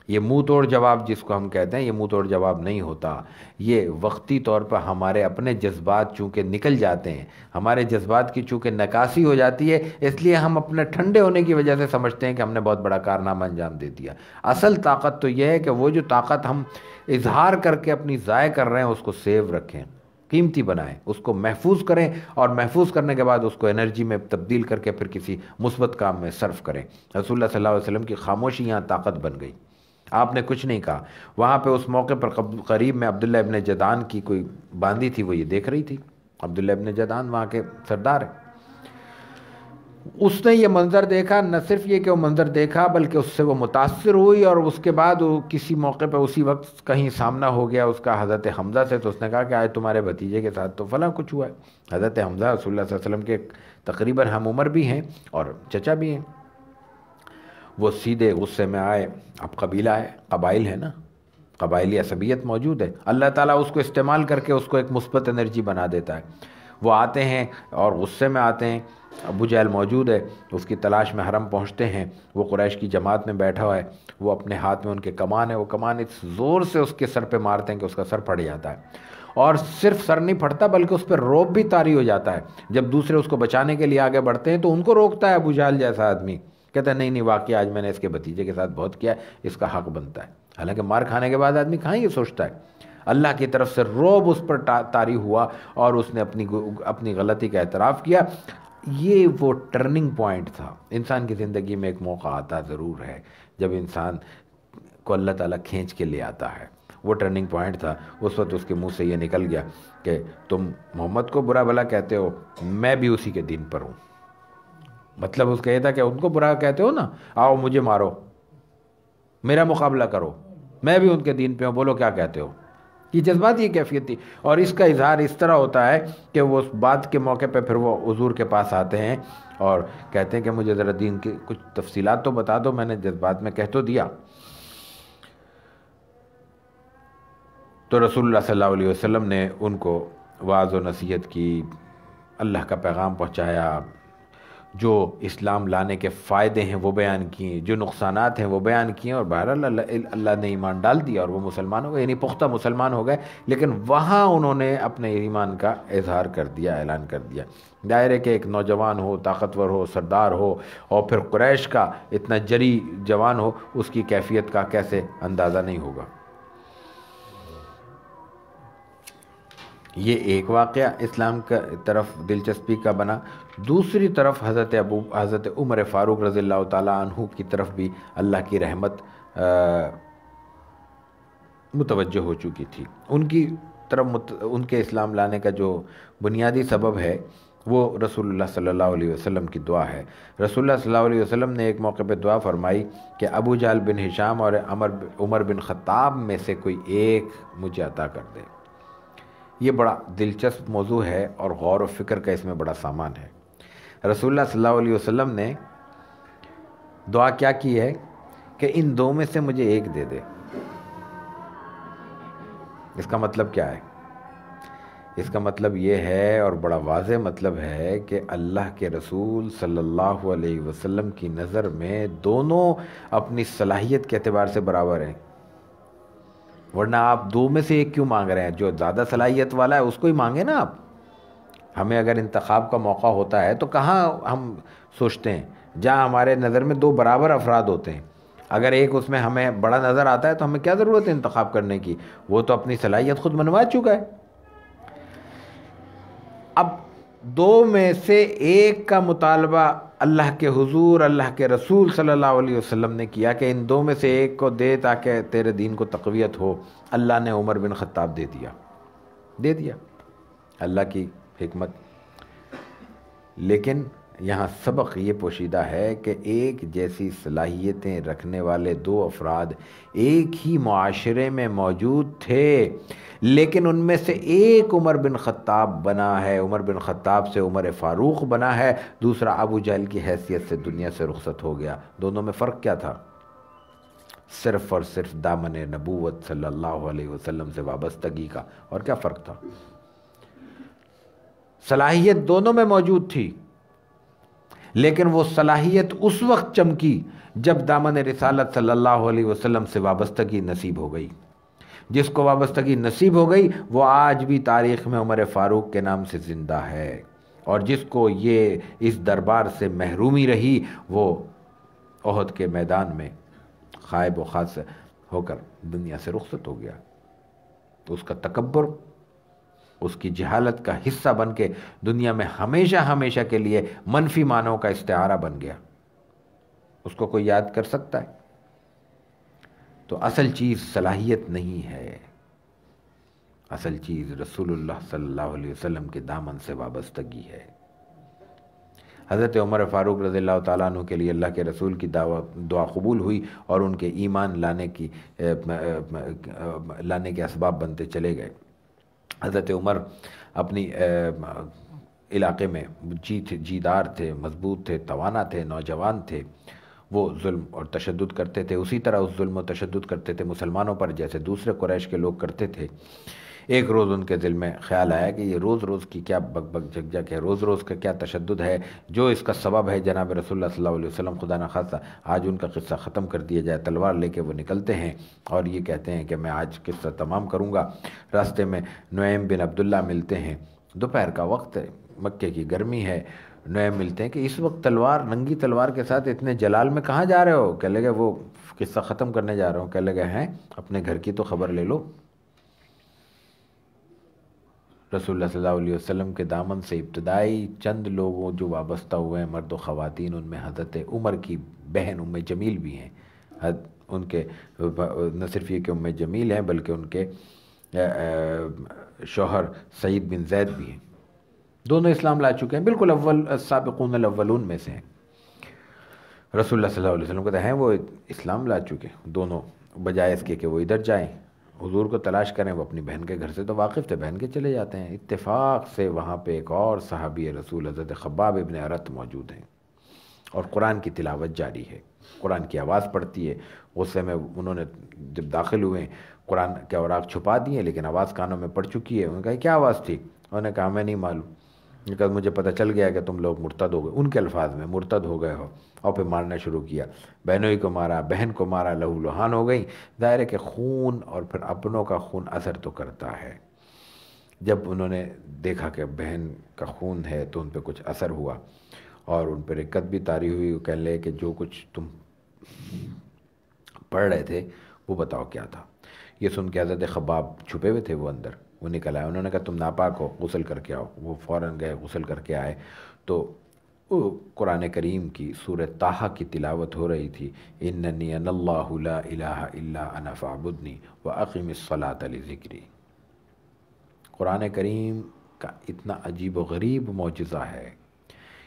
A: یہ منہ توڑ جواب جس کو ہم کہتے ہیں، یہ منہ توڑ جواب نہیں ہوتا، یہ وقتی طور پر ہمارے اپنے جذبات چونکہ نکل جاتے ہیں، ہمارے جذبات کی چونکہ نکاسی ہو جاتی ہے، اس لیے ہم اپنے ٹھنڈے ہونے کی وجہ سے سمجھتے ہیں کہ ہم نے بہت بڑا کارنامہ انجام دے دیا۔ اصل طاقت تو یہ ہے کہ وہ جو طاقت ہم اظہار کر کے اپنی ضائع کر رہے ہیں اس کو سیو رکھیں، قیمتی بنائیں، اس کو محفوظ کریں، اور محفوظ کرنے کے بعد اس کو انرجی میں تبدیل کر کے پھر کسی مثبت کام میں صرف کریں۔ رسول اللہ صلی اللہ علیہ وسلم کی خاموشی یہاں طاقت بن گئی، آپ نے کچھ نہیں کہا۔ وہاں پہ اس موقع پر قریب میں عبداللہ ابن جدعان کی کوئی باندی تھی، وہ یہ دیکھ رہی تھی، عبداللہ ابن جدعان وہاں کے سردار ہیں۔ اس نے یہ منظر دیکھا، نہ صرف یہ کہ وہ منظر دیکھا بلکہ اس سے وہ متاثر ہوئی، اور اس کے بعد وہ کسی موقع پہ اسی وقت کہیں سامنا ہو گیا اس کا حضرت حمزہ سے، تو اس نے کہا کہ آج تمہارے بھتیجے کے ساتھ تو فلاں کچھ ہوا ہے۔ حضرت حمزہ رسول اللہ صلی اللہ علیہ وسلم کے تقریباً ہم عمر بھی ہیں اور چچا بھی ہیں۔ وہ سیدھے غصے میں آئے، اب قبیلہ ہے، قبائل ہے نا، قبائلی عصبیت موجود ہے، اللہ تعالیٰ اس کو استعمال کر کے اس کو ایک مثبت انرجی بنا دیتا ہے۔ وہ آتے ہیں اور غصے میں آتے ہیں، ابو جہل موجود ہے، اس کی تلاش میں حرم پہنچتے ہیں، وہ قریش کی جماعت میں بیٹھا ہوا ہے، وہ اپنے ہاتھ میں ان کے کمان ہے، وہ کمان اس زور سے اس کے سر پہ مارتے ہیں کہ اس کا سر پھٹ جاتا ہے، اور صرف سر نہیں پھٹتا بلکہ اس پہ روب بھی طاری ہو جاتا ہے۔ جب دوسرے اس کو بچانے کے لیے آگے بڑھتے ہیں تو ان کو روکتا ہے ابو جہل جیسا آدمی، کہتا ہے نہیں نہیں، واقعی آج میں نے اس کے بھتیجے کے ساتھ بہت کیا، اس کا حق بنتا ہے۔ حالانکہ مار کھانے کے بعد آدمی کہاں یہ سوچتا ہے، اللہ کی طرف سے روب اس پر طاری ہوا اور اس نے اپنی غلطی کا اعتراف کیا۔ یہ وہ ٹرننگ پوائنٹ تھا۔ انسان کی زندگی میں ایک موقع آتا ضرور ہے جب انسان کو اللہ تعالیٰ کھینچ کے لے آتا ہے، وہ ٹرننگ پوائنٹ تھا۔ اس وقت اس کے منہ سے یہ نکل گیا کہ تم محمد کو برا بھلا کہتے ہو، میں بھی اسی کے دین پر ہوں۔ مطلب اس کا یہ تھا کہ ان کو برا کہتے ہو نا، آؤ مجھے مارو، میرا مقابلہ کرو، میں بھی ان کے دین پہ ہوں، بولو کیا کہتے ہو۔ یہ جذبات، یہ کیفیت تھی، اور اس کا اظہار اس طرح ہوتا ہے کہ وہ اس بات کے موقع پہ پھر وہ حضور کے پاس آتے ہیں اور کہتے ہیں کہ مجھے ذرا دین کی کچھ تفصیلات تو بتا دو، میں نے جذبات میں کہہ تو دیا۔ تو رسول اللہ صلی اللہ علیہ وسلم نے ان کو واعظ و نصیحت کی، اللہ کا پیغام پہنچایا، جو اسلام لانے کے فائدے ہیں وہ بیان کیے، جو نقصانات ہیں وہ بیان کیے، اور بہرحال اللہ نے ایمان ڈال دیا اور وہ مسلمان ہو گئے، یعنی پختہ مسلمان ہو گئے۔ لیکن وہاں انہوں نے اپنے ایمان کا اظہار کر دیا، اعلان کر دیا۔ دائرے کے ایک نوجوان ہو، طاقتور ہو، سردار ہو، اور پھر قریش کا اتنا جری جوان ہو، اس کی کیفیت کا کیسے اندازہ نہیں ہوگا۔ یہ ایک واقعہ اسلام کا طرف دلچسپی کا بنا۔ دوسری طرف حضرت عمر فاروق رضی اللہ تعالیٰ عنہ کی طرف بھی اللہ کی رحمت متوجہ ہو چکی تھی۔ ان کی طرف ان کے اسلام لانے کا جو بنیادی سبب ہے وہ رسول اللہ صلی اللہ علیہ وسلم کی دعا ہے۔ رسول اللہ صلی اللہ علیہ وسلم نے ایک موقع پہ دعا فرمائی کہ ابو جہل بن ہشام اور عمر بن خطاب میں سے کوئی ایک مجھے عطا کر دے۔ یہ بڑا دلچسپ موضوع ہے اور غور و فکر کا اس میں بڑا سامان ہے۔ رسول اللہ صلی اللہ علیہ وسلم نے دعا کیا کی ہے کہ ان دو میں سے مجھے ایک دے دے۔ اس کا مطلب کیا ہے؟ اس کا مطلب یہ ہے، اور بڑا واضح مطلب ہے، کہ اللہ کے رسول صلی اللہ علیہ وسلم کی نظر میں دونوں اپنی صلاحیت کے اعتبار سے برابر ہیں، ورنہ آپ دو میں سے ایک کیوں مانگ رہے ہیں؟ جو زیادہ صلاحیت والا ہے اس کو ہی مانگے نا آپ۔ ہمیں اگر انتخاب کا موقع ہوتا ہے تو کہاں ہم سوچتے ہیں، جہاں ہمارے نظر میں دو برابر افراد ہوتے ہیں، اگر ایک اس میں ہمیں بڑا نظر آتا ہے تو ہمیں کیا ضرورت ہے انتخاب کرنے کی؟ وہ تو اپنی صلاحیت خود منوا چکا ہے۔ اب دو میں سے ایک کا مطالبہ اللہ کے حضور اللہ کے رسول صلی اللہ علیہ وسلم نے کیا کہ ان دو میں سے ایک کو دے تاکہ تیرے دین کو تقویت ہو۔ اللہ نے عمر بن خطاب دے دیا اللہ کی حکمت۔ لیکن یہاں سبق یہ پوشیدہ ہے کہ ایک جیسی صلاحیتیں رکھنے والے دو افراد ایک ہی معاشرے میں موجود تھے، لیکن ان میں سے ایک عمر بن خطاب بنا ہے، عمر بن خطاب سے عمر فاروق بنا ہے، دوسرا ابو جہل کی حیثیت سے دنیا سے رخصت ہو گیا۔ دونوں میں فرق کیا تھا؟ صرف اور صرف دامن نبوت صلی اللہ علیہ وسلم سے وابستگی کا، اور کیا فرق تھا؟ صلاحیت دونوں میں موجود تھی، لیکن وہ صلاحیت اس وقت چمکی جب دامن رسالت صلی اللہ علیہ وسلم سے وابستگی نصیب ہو گئی۔ جس کو وابستگی نصیب ہو گئی وہ آج بھی تاریخ میں عمر فاروق کے نام سے زندہ ہے، اور جس کو یہ اس دربار سے محرومی رہی وہ احد کے میدان میں خائب و خاص ہو کر دنیا سے رخصت ہو گیا۔ تو اس کا تکبر اس کی جہالت کا حصہ بن کے دنیا میں ہمیشہ ہمیشہ کے لیے منفی معنوں کا استعارہ بن گیا۔ اس کو کوئی یاد کر سکتا ہے؟ تو اصل چیز صلاحیت نہیں ہے، اصل چیز رسول اللہ صلی اللہ علیہ وسلم کے دامن سے وابستگی ہے۔ حضرت عمر فاروق رضی اللہ تعالیٰ عنہ کے لیے اللہ کے رسول کی دعا قبول ہوئی، اور ان کے ایمان لانے کے اسباب بنتے چلے گئے۔ حضرت عمر اپنی علاقے میں جیدار تھے، مضبوط تھے، توانا تھے، نوجوان تھے، وہ ظلم اور تشدد کرتے تھے، اسی طرح اس ظلم و تشدد کرتے تھے مسلمانوں پر جیسے دوسرے قریش کے لوگ کرتے تھے۔ ایک روز ان کے دل میں خیال آیا کہ یہ روز روز کی کیا بک بک جھک جھک ہے، روز روز کا کیا تشدد ہے، جو اس کا سبب ہے جناب رسول اللہ صلی اللہ علیہ وسلم، خدا نخواستہ آج ان کا قصہ ختم کر دیا جائے۔ تلوار لے کے وہ نکلتے ہیں اور یہ کہتے ہیں کہ میں آج قصہ تمام کروں گا۔ راستے میں نعیم بن عبداللہ ملتے ہیں، دوپہر کا وقت ہے، مکے کی گرمی ہے۔ نعیم ملتے ہیں کہ اس وقت تلوار، ننگی تلوار کے ساتھ اتنے جلال میں کہاں جا رہے ہو؟ کہنے لگے وہ قصہ ختم کرنے جا رہا ہوں۔ کہنے لگے ہیں اپنے گھر کی تو خبر لے لو۔ رسول اللہ صلی اللہ علیہ وسلم کے دامن سے ابتدائی چند لوگوں جو وابستہ ہوئے ہیں مرد و خواتین، ان میں حضرت عمر کی بہن ام جمیل بھی ہیں۔ ان کے نہ صرف یہ کہ ام جمیل ہیں بلکہ ان کے شوہر سعید بن زید بھی ہیں، دونوں اسلام لا چکے ہیں، بالکل اول السابقون الاولون میں سے ہیں۔ رسول اللہ صلی اللہ علیہ وسلم کہتے ہیں وہ اسلام لا چکے، دونوں بجائے اس کے کہ وہ ادھر جائیں حضور کو تلاش کریں، وہ اپنی بہن کے گھر سے تو واقف تھے، بہن کے چلے جاتے ہیں۔ اتفاق سے وہاں پہ ایک اور صحابی رسول حضرت خباب ابن ارت موجود ہیں، اور قرآن کی تلاوت جاری ہے، قرآن کی آواز پڑتی ہے۔ غصے میں انہوں نے جب داخل ہوئے قرآن کے اوراق چھپا دیے، لیکن آواز کانوں میں پڑ چکی ہے۔ انہوں نے کہا کیا آواز تھی؟ انہوں نے کہا ہمیں نہیں معلوم، کہ مجھے پتہ چل گیا کہ تم لوگ مرتد ہو گئے، ان کے الفاظ میں مرتد ہو گئے ہو، اور پھر مارنا شروع کیا، بہنوئی کو مارا، بہن کو مارا، لہو لہان ہو گئی۔ ظاہر ہے کہ خون اور پھر اپنوں کا خون اثر تو کرتا ہے۔ جب انہوں نے دیکھا کہ بہن کا خون ہے تو ان پہ کچھ اثر ہوا، اور ان پہ رقت بھی طاری ہوئی۔ وہ کہنے لگے کہ جو کچھ تم پڑھ رہے تھے وہ بتاؤ کیا تھا۔ یہ سن کے حضرت خباب چھپے ہوئے تھے، وہ اندر وہ نکل آئے۔ انہوں نے کہا تم ناپاک ہو، غسل کر کے آؤ۔ وہ فوراً گئے، غسل کر کے آئے تو قرآن کریم کی سورہ طٰہٰ کی تلاوت ہو رہی تھی، اننی انا اللہ لا الہ الا انا فاعبدنی واقم الصلاۃ لذکری۔ قرآن کریم کا اتنا عجیب و غریب معجزہ ہے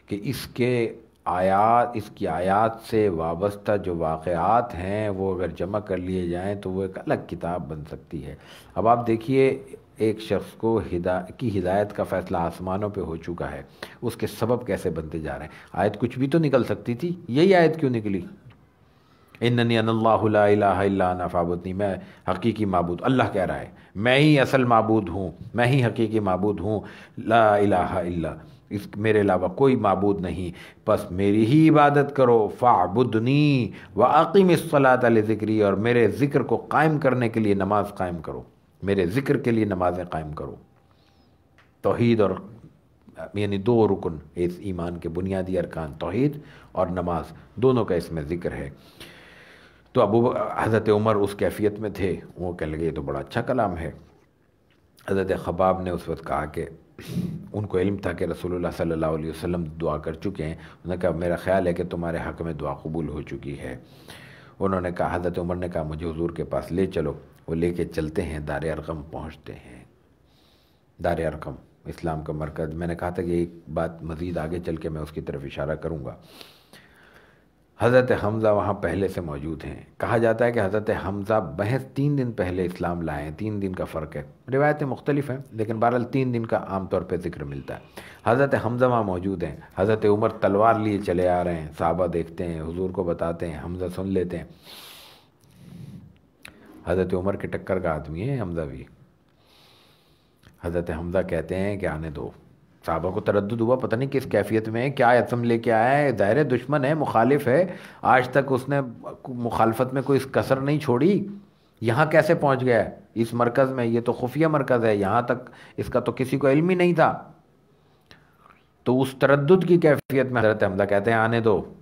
A: کہ اس کی آیات سے وابستہ جو واقعات ہیں وہ اگر جمع کر لیے جائیں تو وہ ایک الگ کتاب بن سکتی ہے۔ اب آپ دیکھیے ایک شخص کو کی ہدایت کا فیصلہ آسمانوں پہ ہو چکا ہے، اس کے سبب کیسے بنتے جا رہے ہیں۔ آیت کچھ بھی تو نکل سکتی تھی، یہی آیت کیوں نکلی؟ اننی انا اللہ لا الہ الا انا فاعبدنی، میں حقیقی معبود، اللہ کہہ رہا ہے میں ہی اصل معبود ہوں، میں ہی حقیقی معبود ہوں، لا الہ الا، اس میرے علاوہ کوئی معبود نہیں، بس میری ہی عبادت کرو، فاعبدنی واقم الصلاۃ لذکری، اور میرے ذکر کو قائم کرنے کے لیے نماز قائم کرو، میرے ذکر کے لیے نمازیں قائم کرو۔ توحید اور یعنی دو رکن اس ایمان کے بنیادی ارکان، توحید اور نماز، دونوں کا اس میں ذکر ہے۔ تو حضرت عمر اس کیفیت میں تھے، وہ کہنے لگے یہ تو بڑا اچھا کلام ہے۔ حضرت خباب نے اس وقت کہا کہ ان کو علم تھا کہ رسول اللہ صلی اللہ علیہ وسلم دعا کر چکے ہیں، انہوں نے کہا میرا خیال ہے کہ تمہارے حق میں دعا قبول ہو چکی ہے۔ انہوں نے کہا، حضرت عمر نے کہا مجھے حضور کے پاس لے چلو، وہ لے کے چلتے ہیں، دار ارقم پہنچتے ہیں۔ دار ارقم اسلام کا مرکز، میں نے کہا تھا کہ ایک بات مزید آگے چل کے میں اس کی طرف اشارہ کروں گا۔ حضرت حمزہ وہاں پہلے سے موجود ہیں، کہا جاتا ہے کہ حضرت حمزہ محض 3 دن پہلے اسلام لائے ہیں، 3 دن کا فرق ہے، روایتیں مختلف ہیں لیکن بہرحال 3 دن کا عام طور پہ ذکر ملتا ہے۔ حضرت حمزہ وہاں موجود ہیں، حضرت عمر تلوار لیے چلے آ رہے ہیں، صحابہ دیکھتے ہیں، حضور کو بتاتے ہیں، حمزہ سن لیتے ہیں۔ حضرت عمر کے ٹکر کا آدمی ہے حمزہ بھی۔ حضرت حمزہ کہتے ہیں کہ آنے دو۔ صحابہ کو تردد ہوا، پتہ نہیں کس کیفیت میں ہے، کیا عزم لے کے آیا ہے، ظاہر دشمن ہے، مخالف ہے، آج تک اس نے مخالفت میں کوئی کسر نہیں چھوڑی، یہاں کیسے پہنچ گیا ہے اس مرکز میں؟ یہ تو خفیہ مرکز ہے، یہاں تک اس کا تو کسی کو علم ہی نہیں تھا۔ تو اس تردد کی کیفیت میں حضرت حمزہ کہتے ہیں آنے دو،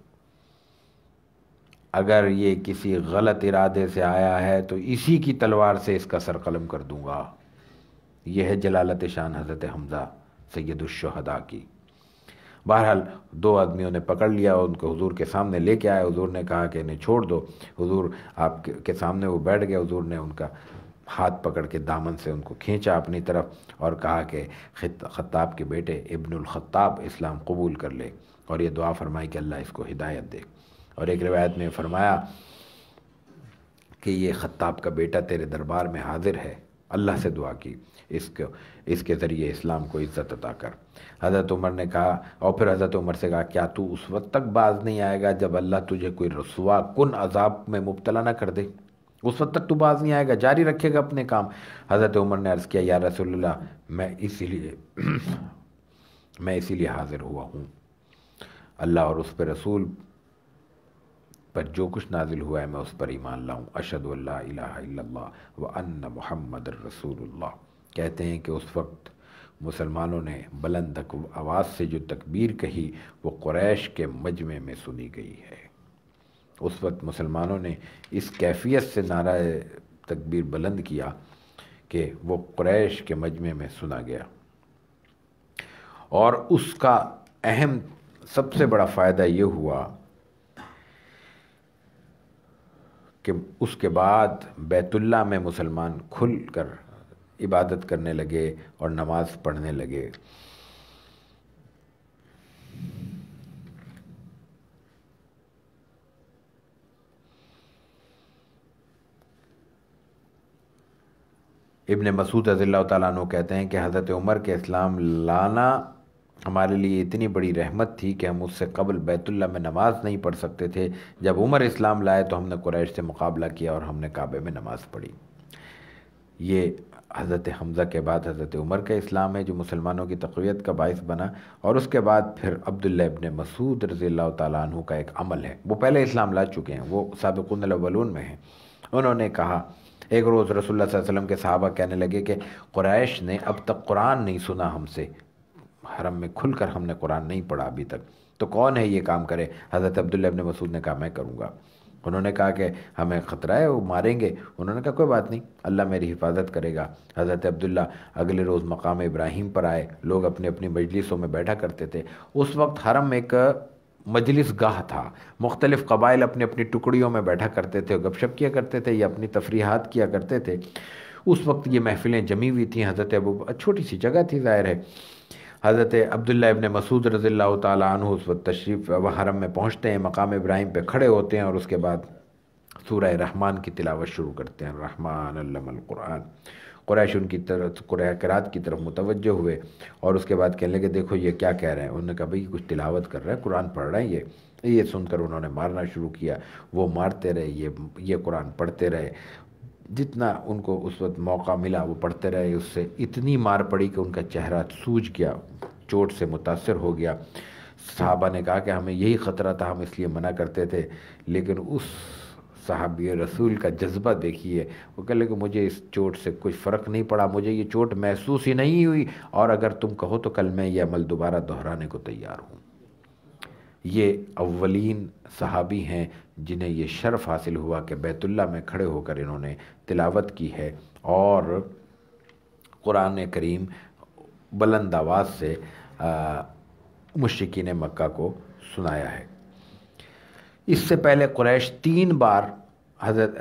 A: اگر یہ کسی غلط ارادے سے آیا ہے تو اسی کی تلوار سے اس کا سر قلم کر دوں گا۔ یہ ہے جلالت شان حضرت حمزہ سید الشہداء کی۔ بہرحال 2 آدمیوں نے پکڑ لیا، ان کو حضور کے سامنے لے کے آئے، حضور نے کہا کہ انہیں چھوڑ دو، حضور آپ کے سامنے وہ بیٹھ گئے، حضور نے ان کا ہاتھ پکڑ کے دامن سے ان کو کھینچا اپنی طرف اور کہا کہ خطاب کے بیٹے ابن الخطاب اسلام قبول کر لے، اور یہ دعا فرمائی کہ اللہ اس کو ہدایت دے۔ اور ایک روایت میں فرمایا کہ یہ خطاب کا بیٹا تیرے دربار میں حاضر ہے، اللہ سے دعا کی اس کے ذریعے اسلام کو عزت عطا کر۔ حضرت عمر نے کہا، اور پھر حضرت عمر سے کہا کیا تو اس وقت تک باز نہیں آئے گا جب اللہ تجھے کوئی رسوا کن عذاب میں مبتلا نہ کر دے؟ اس وقت تک تو باز نہیں آئے گا، جاری رکھے گا اپنے کام؟ حضرت عمر نے عرض کیا یا رسول اللہ میں اسی لیے حاضر ہوا ہوں، اللہ اور اس پہ رسول پر جو کچھ نازل ہوا ہے میں اس پر ایمان لاؤں، اشہد ان لا الہ الا اللہ وان محمد الرسول اللہ۔ کہتے ہیں کہ اس وقت مسلمانوں نے بلند آواز سے جو تکبیر کہی وہ قریش کے مجمع میں سنی گئی ہے۔ اس وقت مسلمانوں نے اس کیفیت سے نعرہ تکبیر بلند کیا کہ وہ قریش کے مجمع میں سنا گیا۔ اور اس کا اہم سب سے بڑا فائدہ یہ ہوا کہ اس کے بعد بیت اللہ میں مسلمان کھل کر عبادت کرنے لگے اور نماز پڑھنے لگے۔ ابن مسعود رضی اللہ تعالیٰ عنہ کہتے ہیں کہ حضرت عمر کے اسلام لانا ہمارے لیے اتنی بڑی رحمت تھی کہ ہم اس سے قبل بیت اللہ میں نماز نہیں پڑھ سکتے تھے، جب عمر اسلام لائے تو ہم نے قریش سے مقابلہ کیا اور ہم نے کعبے میں نماز پڑھی۔ یہ حضرت حمزہ کے بعد حضرت عمر کا اسلام ہے جو مسلمانوں کی تقویت کا باعث بنا، اور اس کے بعد پھر عبداللہ ابن مسعود رضی اللہ تعالیٰ عنہ کا ایک عمل ہے، وہ پہلے اسلام لا چکے ہیں، وہ سابقون الاولون میں ہیں۔ انہوں نے کہا، ایک روز رسول اللہ صلی اللہ علیہ وسلم کے صحابہ کہنے لگے کہ قریش نے اب تک قرآن نہیں سنا ہم سے، حرم میں کھل کر ہم نے قرآن نہیں پڑھا ابھی تک، تو کون ہے یہ کام کرے؟ حضرت عبداللہ ابن مسعود نے کہا میں کروں گا۔ انہوں نے کہا کہ ہمیں خطرہ ہے، وہ ماریں گے۔ انہوں نے کہا کوئی بات نہیں، اللہ میری حفاظت کرے گا۔ حضرت عبداللہ اگلے روز مقام ابراہیم پر آئے، لوگ اپنی اپنی مجلسوں میں بیٹھا کرتے تھے۔ اس وقت حرم ایک مجلس گاہ تھا، مختلف قبائل اپنی اپنی ٹکڑیوں میں بیٹھا کرتے تھے، گپ شپ کیا کرتے تھے یا اپنی تفریحات کیا کرتے تھے۔ اس وقت یہ محفلیں جمی ہوئی تھیں، حضرت چھوٹی سی جگہ تھی ظاہر ہے۔ حضرت عبداللہ ابن مسعود رضی اللہ تعالیٰ عنہ اس وقت تشریف حرم میں پہنچتے ہیں، مقام ابراہیم پہ کھڑے ہوتے ہیں اور اس کے بعد سورہ رحمان کی تلاوت شروع کرتے ہیں، رحمان علم القرآن۔ قریش ان کی طرف قرات کی طرف متوجہ ہوئے اور اس کے بعد کہنے لگے دیکھو یہ کیا کہہ رہے ہیں۔ انہوں نے کہا بھئی کچھ تلاوت کر رہے ہیں، قرآن پڑھ رہے ہیں۔ یہ سن کر انہوں نے مارنا شروع کیا، وہ مارتے رہے، یہ قرآن پڑھتے رہے، جتنا ان کو اس وقت موقع ملا وہ پڑھتے رہے۔ اس سے اتنی مار پڑی کہ ان کا چہرہ سوج گیا، چوٹ سے متاثر ہو گیا۔ صحابہ نے کہا کہ ہمیں یہی خطرہ تھا، ہم اس لیے منع کرتے تھے، لیکن اس صحابی رسول کا جذبہ دیکھیے، وہ کہہ لے کہ مجھے اس چوٹ سے کوئی فرق نہیں پڑا، مجھے یہ چوٹ محسوس ہی نہیں ہوئی، اور اگر تم کہو تو کل میں یہ عمل دوبارہ دہرانے کو تیار ہوں۔ یہ اولین صحابی ہیں جنہیں یہ شرف حاصل ہوا کہ بیت اللہ میں کھڑے ہو کر انہوں نے تلاوت کی ہے اور قرآن کریم بلند آواز سے مشرکین مکہ کو سنایا ہے۔ اس سے پہلے قریش 3 بار حضرت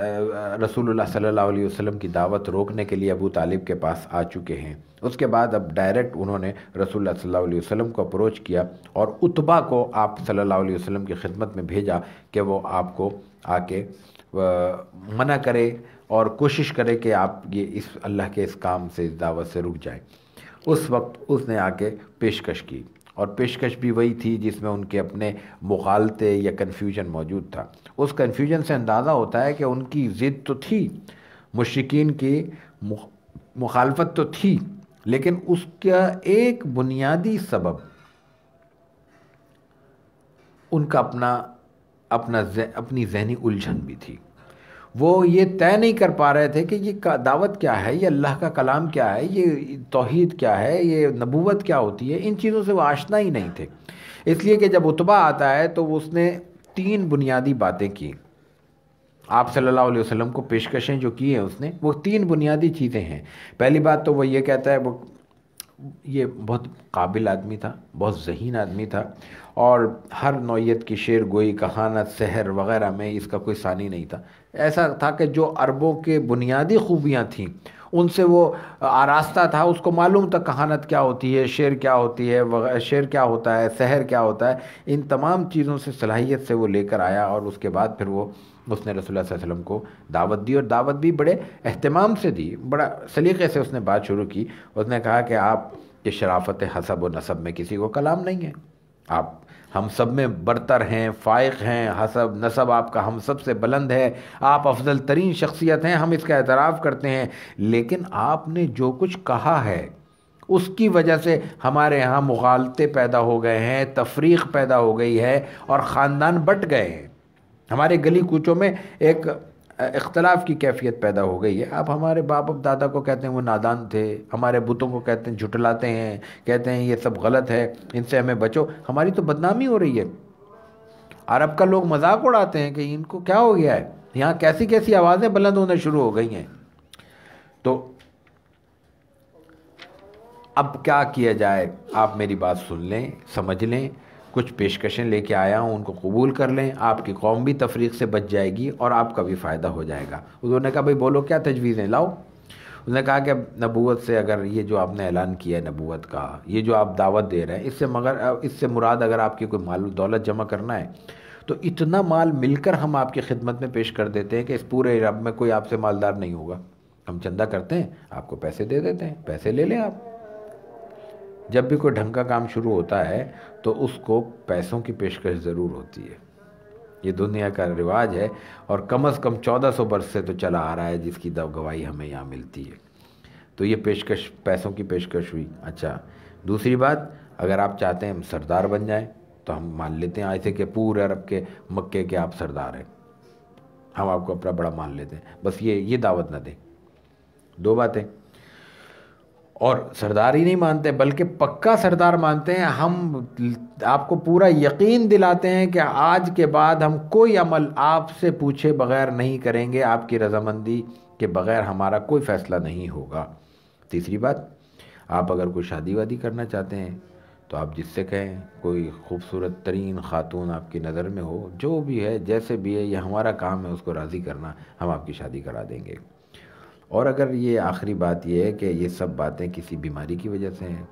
A: رسول اللہ صلی اللہ علیہ وسلم کی دعوت روکنے کے لیے ابو طالب کے پاس آ چکے ہیں۔ اس کے بعد اب ڈائریکٹ انہوں نے رسول اللہ صلی اللہ علیہ وسلم کو اپروچ کیا اور عتبہ کو آپ صلی اللہ علیہ وسلم کی خدمت میں بھیجا کہ وہ آپ کو آ کے منع کرے اور کوشش کرے کہ آپ یہ اس اللہ کے اس کام سے اس دعوت سے رک جائیں۔ اس وقت اس نے آ کے پیشکش کی، اور پیشکش بھی وہی تھی جس میں ان کے اپنے مغالطے یا کنفیوژن موجود تھا۔ اس کنفیوژن سے اندازہ ہوتا ہے کہ ان کی ضد تو تھی، مشرکین کی مخالفت تو تھی، لیکن اس کا ایک بنیادی سبب ان کا اپنی ذہنی الجھن بھی تھی۔ وہ یہ طے نہیں کر پا رہے تھے کہ یہ دعوت کیا ہے، یہ اللہ کا کلام کیا ہے، یہ توحید کیا ہے، یہ نبوت کیا ہوتی ہے، ان چیزوں سے وہ آشنا ہی نہیں تھے۔ اس لیے کہ جب عتبہ آتا ہے تو اس نے 3 بنیادی باتیں کی آپ صلی اللہ علیہ وسلم کو، پیشکشیں جو کی ہیں اس نے، وہ 3 بنیادی چیزیں ہیں۔ پہلی بات تو وہ یہ کہتا ہے، یہ بہت قابل آدمی تھا، بہت ذہین آدمی تھا، اور ہر نوعیت کی شعر گوئی، کہانت، سحر وغیرہ میں اس کا کوئی ثانی نہیں تھا۔ ایسا تھا کہ جو عربوں کے بنیادی خوبیاں تھیں ان سے وہ آراستہ تھا، اس کو معلوم تھا کہانت کیا ہوتی ہے، شعر کیا ہوتی ہے، شعر کیا ہوتا ہے، سحر کیا ہوتا ہے، ان تمام چیزوں سے صلاحیت سے وہ لے کر آیا، اور اس کے بعد پھر اس نے رسول اللہ صلی اللہ علیہ وسلم کو دعوت دی، اور دعوت بھی بڑے اہتمام سے دی، بڑا سلیقے سے اس نے بات شروع کی۔ اس نے کہا کہ آپ کے شرافت حسب و نسب میں کسی کو کلام نہیں ہے، آپ ہم سب میں برتر ہیں، فائق ہیں، حسب نسب آپ کا ہم سب سے بلند ہے، آپ افضل ترین شخصیت ہیں، ہم اس کا اعتراف کرتے ہیں، لیکن آپ نے جو کچھ کہا ہے اس کی وجہ سے ہمارے ہاں مغالطے پیدا ہو گئے ہیں، تفریق پیدا ہو گئی ہے، اور خاندان بٹ گئے ہیں، ہمارے گلی کوچوں میں ایک اختلاف کی کیفیت پیدا ہو گئی ہے۔ آپ ہمارے باپ اب دادا کو کہتے ہیں وہ نادان تھے، ہمارے بتوں کو کہتے ہیں جھٹلاتے ہیں، کہتے ہیں یہ سب غلط ہے، ان سے ہمیں بچو، ہماری تو بدنامی ہو رہی ہے۔ عرب کا لوگ مذاق اڑاتے ہیں کہ ان کو کیا ہو گیا ہے، یہاں کیسی کیسی آوازیں بلند ہونے شروع ہو گئی ہیں۔ تو اب کیا کیا جائے، آپ میری بات سن لیں، سمجھ لیں، کچھ پیشکشیں لے کے آیا ہوں، ان کو قبول کر لیں، آپ کی قوم بھی تفریق سے بچ جائے گی اور آپ کا بھی فائدہ ہو جائے گا۔ انہوں نے کہا بھائی بولو کیا تجویزیں لاؤ۔ انہوں نے کہا کہ نبوت سے، اگر یہ جو آپ نے اعلان کیا ہے نبوت کا، یہ جو آپ دعوت دے رہے ہیں، اس سے مراد اگر آپ کی کوئی مال و دولت جمع کرنا ہے تو اتنا مال مل کر ہم آپ کی خدمت میں پیش کر دیتے ہیں کہ اس پورے عرب میں کوئی آپ سے مالدار نہیں ہوگا، ہم چندہ کرتے ہیں، آپ کو پیسے دے دیتے ہیں، پیسے لے لیں آپ۔ جب بھی کوئی ڈھنگ کا کام شروع ہوتا ہے تو اس کو پیسوں کی پیشکش ضرور ہوتی ہے، یہ دنیا کا رواج ہے، اور کم از کم 1400 برس سے تو چلا آ رہا ہے، جس کی گواہی ہمیں یہاں ملتی ہے۔ تو یہ پیشکش، پیسوں کی پیشکش ہوئی۔ اچھا، دوسری بات، اگر آپ چاہتے ہیں ہم سردار بن جائیں تو ہم مان لیتے ہیں ایسے کہ پورے عرب کے، مکے کے آپ سردار ہیں، ہم آپ کو اپنا بڑا مان لیتے ہیں، بس یہ دعوت نہ دیں۔ 2 باتیں، اور سردار ہی نہیں مانتے بلکہ پکا سردار مانتے ہیں، ہم آپ کو پورا یقین دلاتے ہیں کہ آج کے بعد ہم کوئی عمل آپ سے پوچھے بغیر نہیں کریں گے، آپ کی رضامندی کے بغیر ہمارا کوئی فیصلہ نہیں ہوگا۔ تیسری بات، آپ اگر کوئی شادی وادی کرنا چاہتے ہیں تو آپ جس سے کہیں، کوئی خوبصورت ترین خاتون آپ کی نظر میں ہو، جو بھی ہے جیسے بھی ہے، یہ ہمارا کام ہے اس کو راضی کرنا، ہم آپ کی شادی کرا دیں گے۔ اور اگر یہ آخری بات یہ ہے کہ یہ سب باتیں کسی بیماری کی وجہ سے ہیں،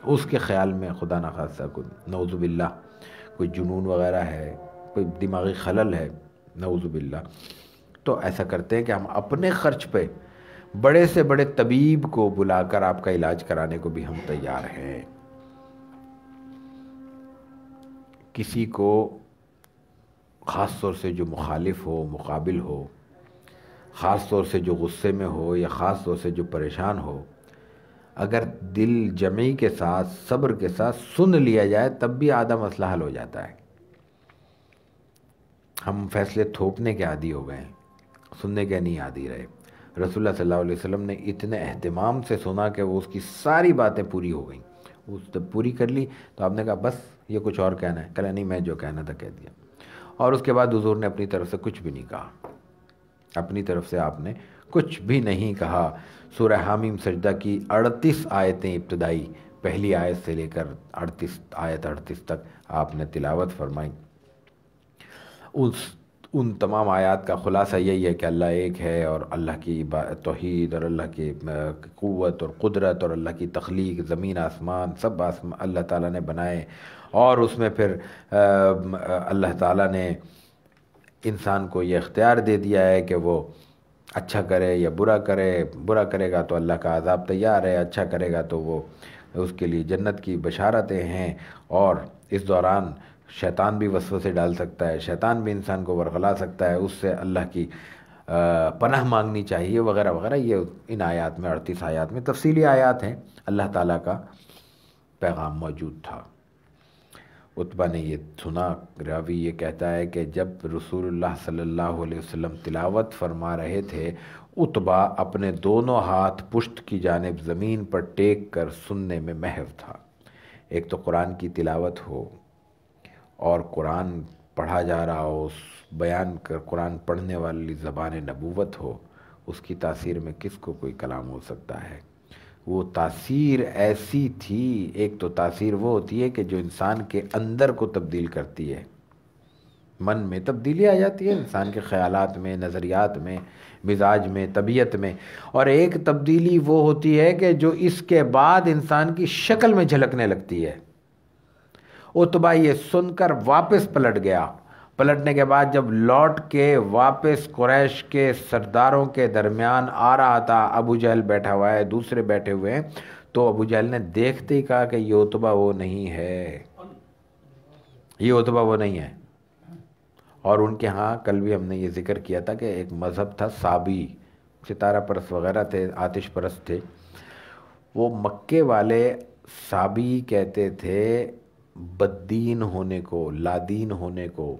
A: اس کے خیال میں خدا نخواستہ کوئی نعوذ باللہ کوئی جنون وغیرہ ہے، کوئی دماغی خلل ہے، نعوذ باللہ، تو ایسا کرتے ہیں کہ ہم اپنے خرچ پہ بڑے سے بڑے طبیب کو بلا کر آپ کا علاج کرانے کو بھی ہم تیار ہیں۔ کسی کو خاص طور سے جو مخالف ہو، مقابل ہو، خاص طور سے جو غصے میں ہو یا خاص طور سے جو پریشان ہو، اگر دل جمعی کے ساتھ، صبر کے ساتھ سن لیا جائے تب بھی آدھا مسئلہ حل ہو جاتا ہے۔ ہم فیصلے تھوپنے کے عادی ہو گئے ہیں، سننے کے نہیں عادی رہے۔ رسول اللہ صلی اللہ علیہ وسلم نے اتنے اہتمام سے سنا کہ وہ اس کی ساری باتیں پوری ہو گئیں، اس نے پوری کر لی تو آپ نے کہا بس یہ کچھ اور کہنا ہے؟ کہا نہیں، میں جو کہنا تھا کہہ دیا. اور اس کے بعد حضور نے اپنی طرف سے کچھ بھی نہیں کہا، اپنی طرف سے آپ نے کچھ بھی نہیں کہا. سورہ حامیم سجدہ کی 38 آیتیں ابتدائی، پہلی آیت سے لے کر 38 تک آپ نے تلاوت فرمائی. ان تمام آیات کا خلاصہ یہی ہے کہ اللہ ایک ہے، اور اللہ کی توحید، اور اللہ کی قوت اور قدرت، اور اللہ کی تخلیق، زمین آسمان سب اللہ تعالیٰ نے بنائے. اور اس میں پھر اللہ تعالیٰ نے انسان کو یہ اختیار دے دیا ہے کہ وہ اچھا کرے یا برا کرے. برا کرے گا تو اللہ کا عذاب تیار ہے، اچھا کرے گا تو وہ اس کے لیے جنت کی بشارتیں ہیں. اور اس دوران شیطان بھی وسوسے ڈال سکتا ہے، شیطان بھی انسان کو ورغلا سکتا ہے، اس سے اللہ کی پناہ مانگنی چاہیے وغیرہ وغیرہ. یہ ان آیات میں 38 آیات میں تفصیلی آیات ہیں، اللہ تعالیٰ کا پیغام موجود تھا. عتبہ نے یہ سنا، راوی یہ کہتا ہے کہ جب رسول اللہ صلی اللہ علیہ وسلم تلاوت فرما رہے تھے، عتبہ اپنے دونوں ہاتھ پشت کی جانب زمین پر ٹیک کر سننے میں محو تھا. ایک تو قرآن کی تلاوت ہو اور قرآن پڑھا جا رہا ہو، بیان کر قرآن پڑھنے والی زبان نبوت ہو، اس کی تاثیر میں کس کو کوئی کلام ہو سکتا ہے؟ وہ تاثیر ایسی تھی. ایک تو تاثیر وہ ہوتی ہے کہ جو انسان کے اندر کو تبدیل کرتی ہے، من میں تبدیلی آ جاتی ہے انسان کے خیالات میں، نظریات میں، مزاج میں، طبیعت میں. اور ایک تبدیلی وہ ہوتی ہے کہ جو اس کے بعد انسان کی شکل میں جھلکنے لگتی ہے. عتبہ یہ سن کر واپس پلٹ گیا. پلٹنے کے بعد جب لوٹ کے واپس قریش کے سرداروں کے درمیان آ رہا تھا، ابو جہل بیٹھا ہوا ہے، دوسرے بیٹھے ہوئے ہیں، تو ابو جہل نے دیکھتے ہی کہا کہ یہ عتبہ وہ نہیں ہے، یہ عتبہ وہ نہیں ہے. اور ان کے ہاں کل بھی ہم نے یہ ذکر کیا تھا کہ ایک مذہب تھا صابی، ستارہ پرست وغیرہ تھے، آتش پرست تھے. وہ مکے والے صابی کہتے تھے بددین ہونے کو، لادین ہونے کو.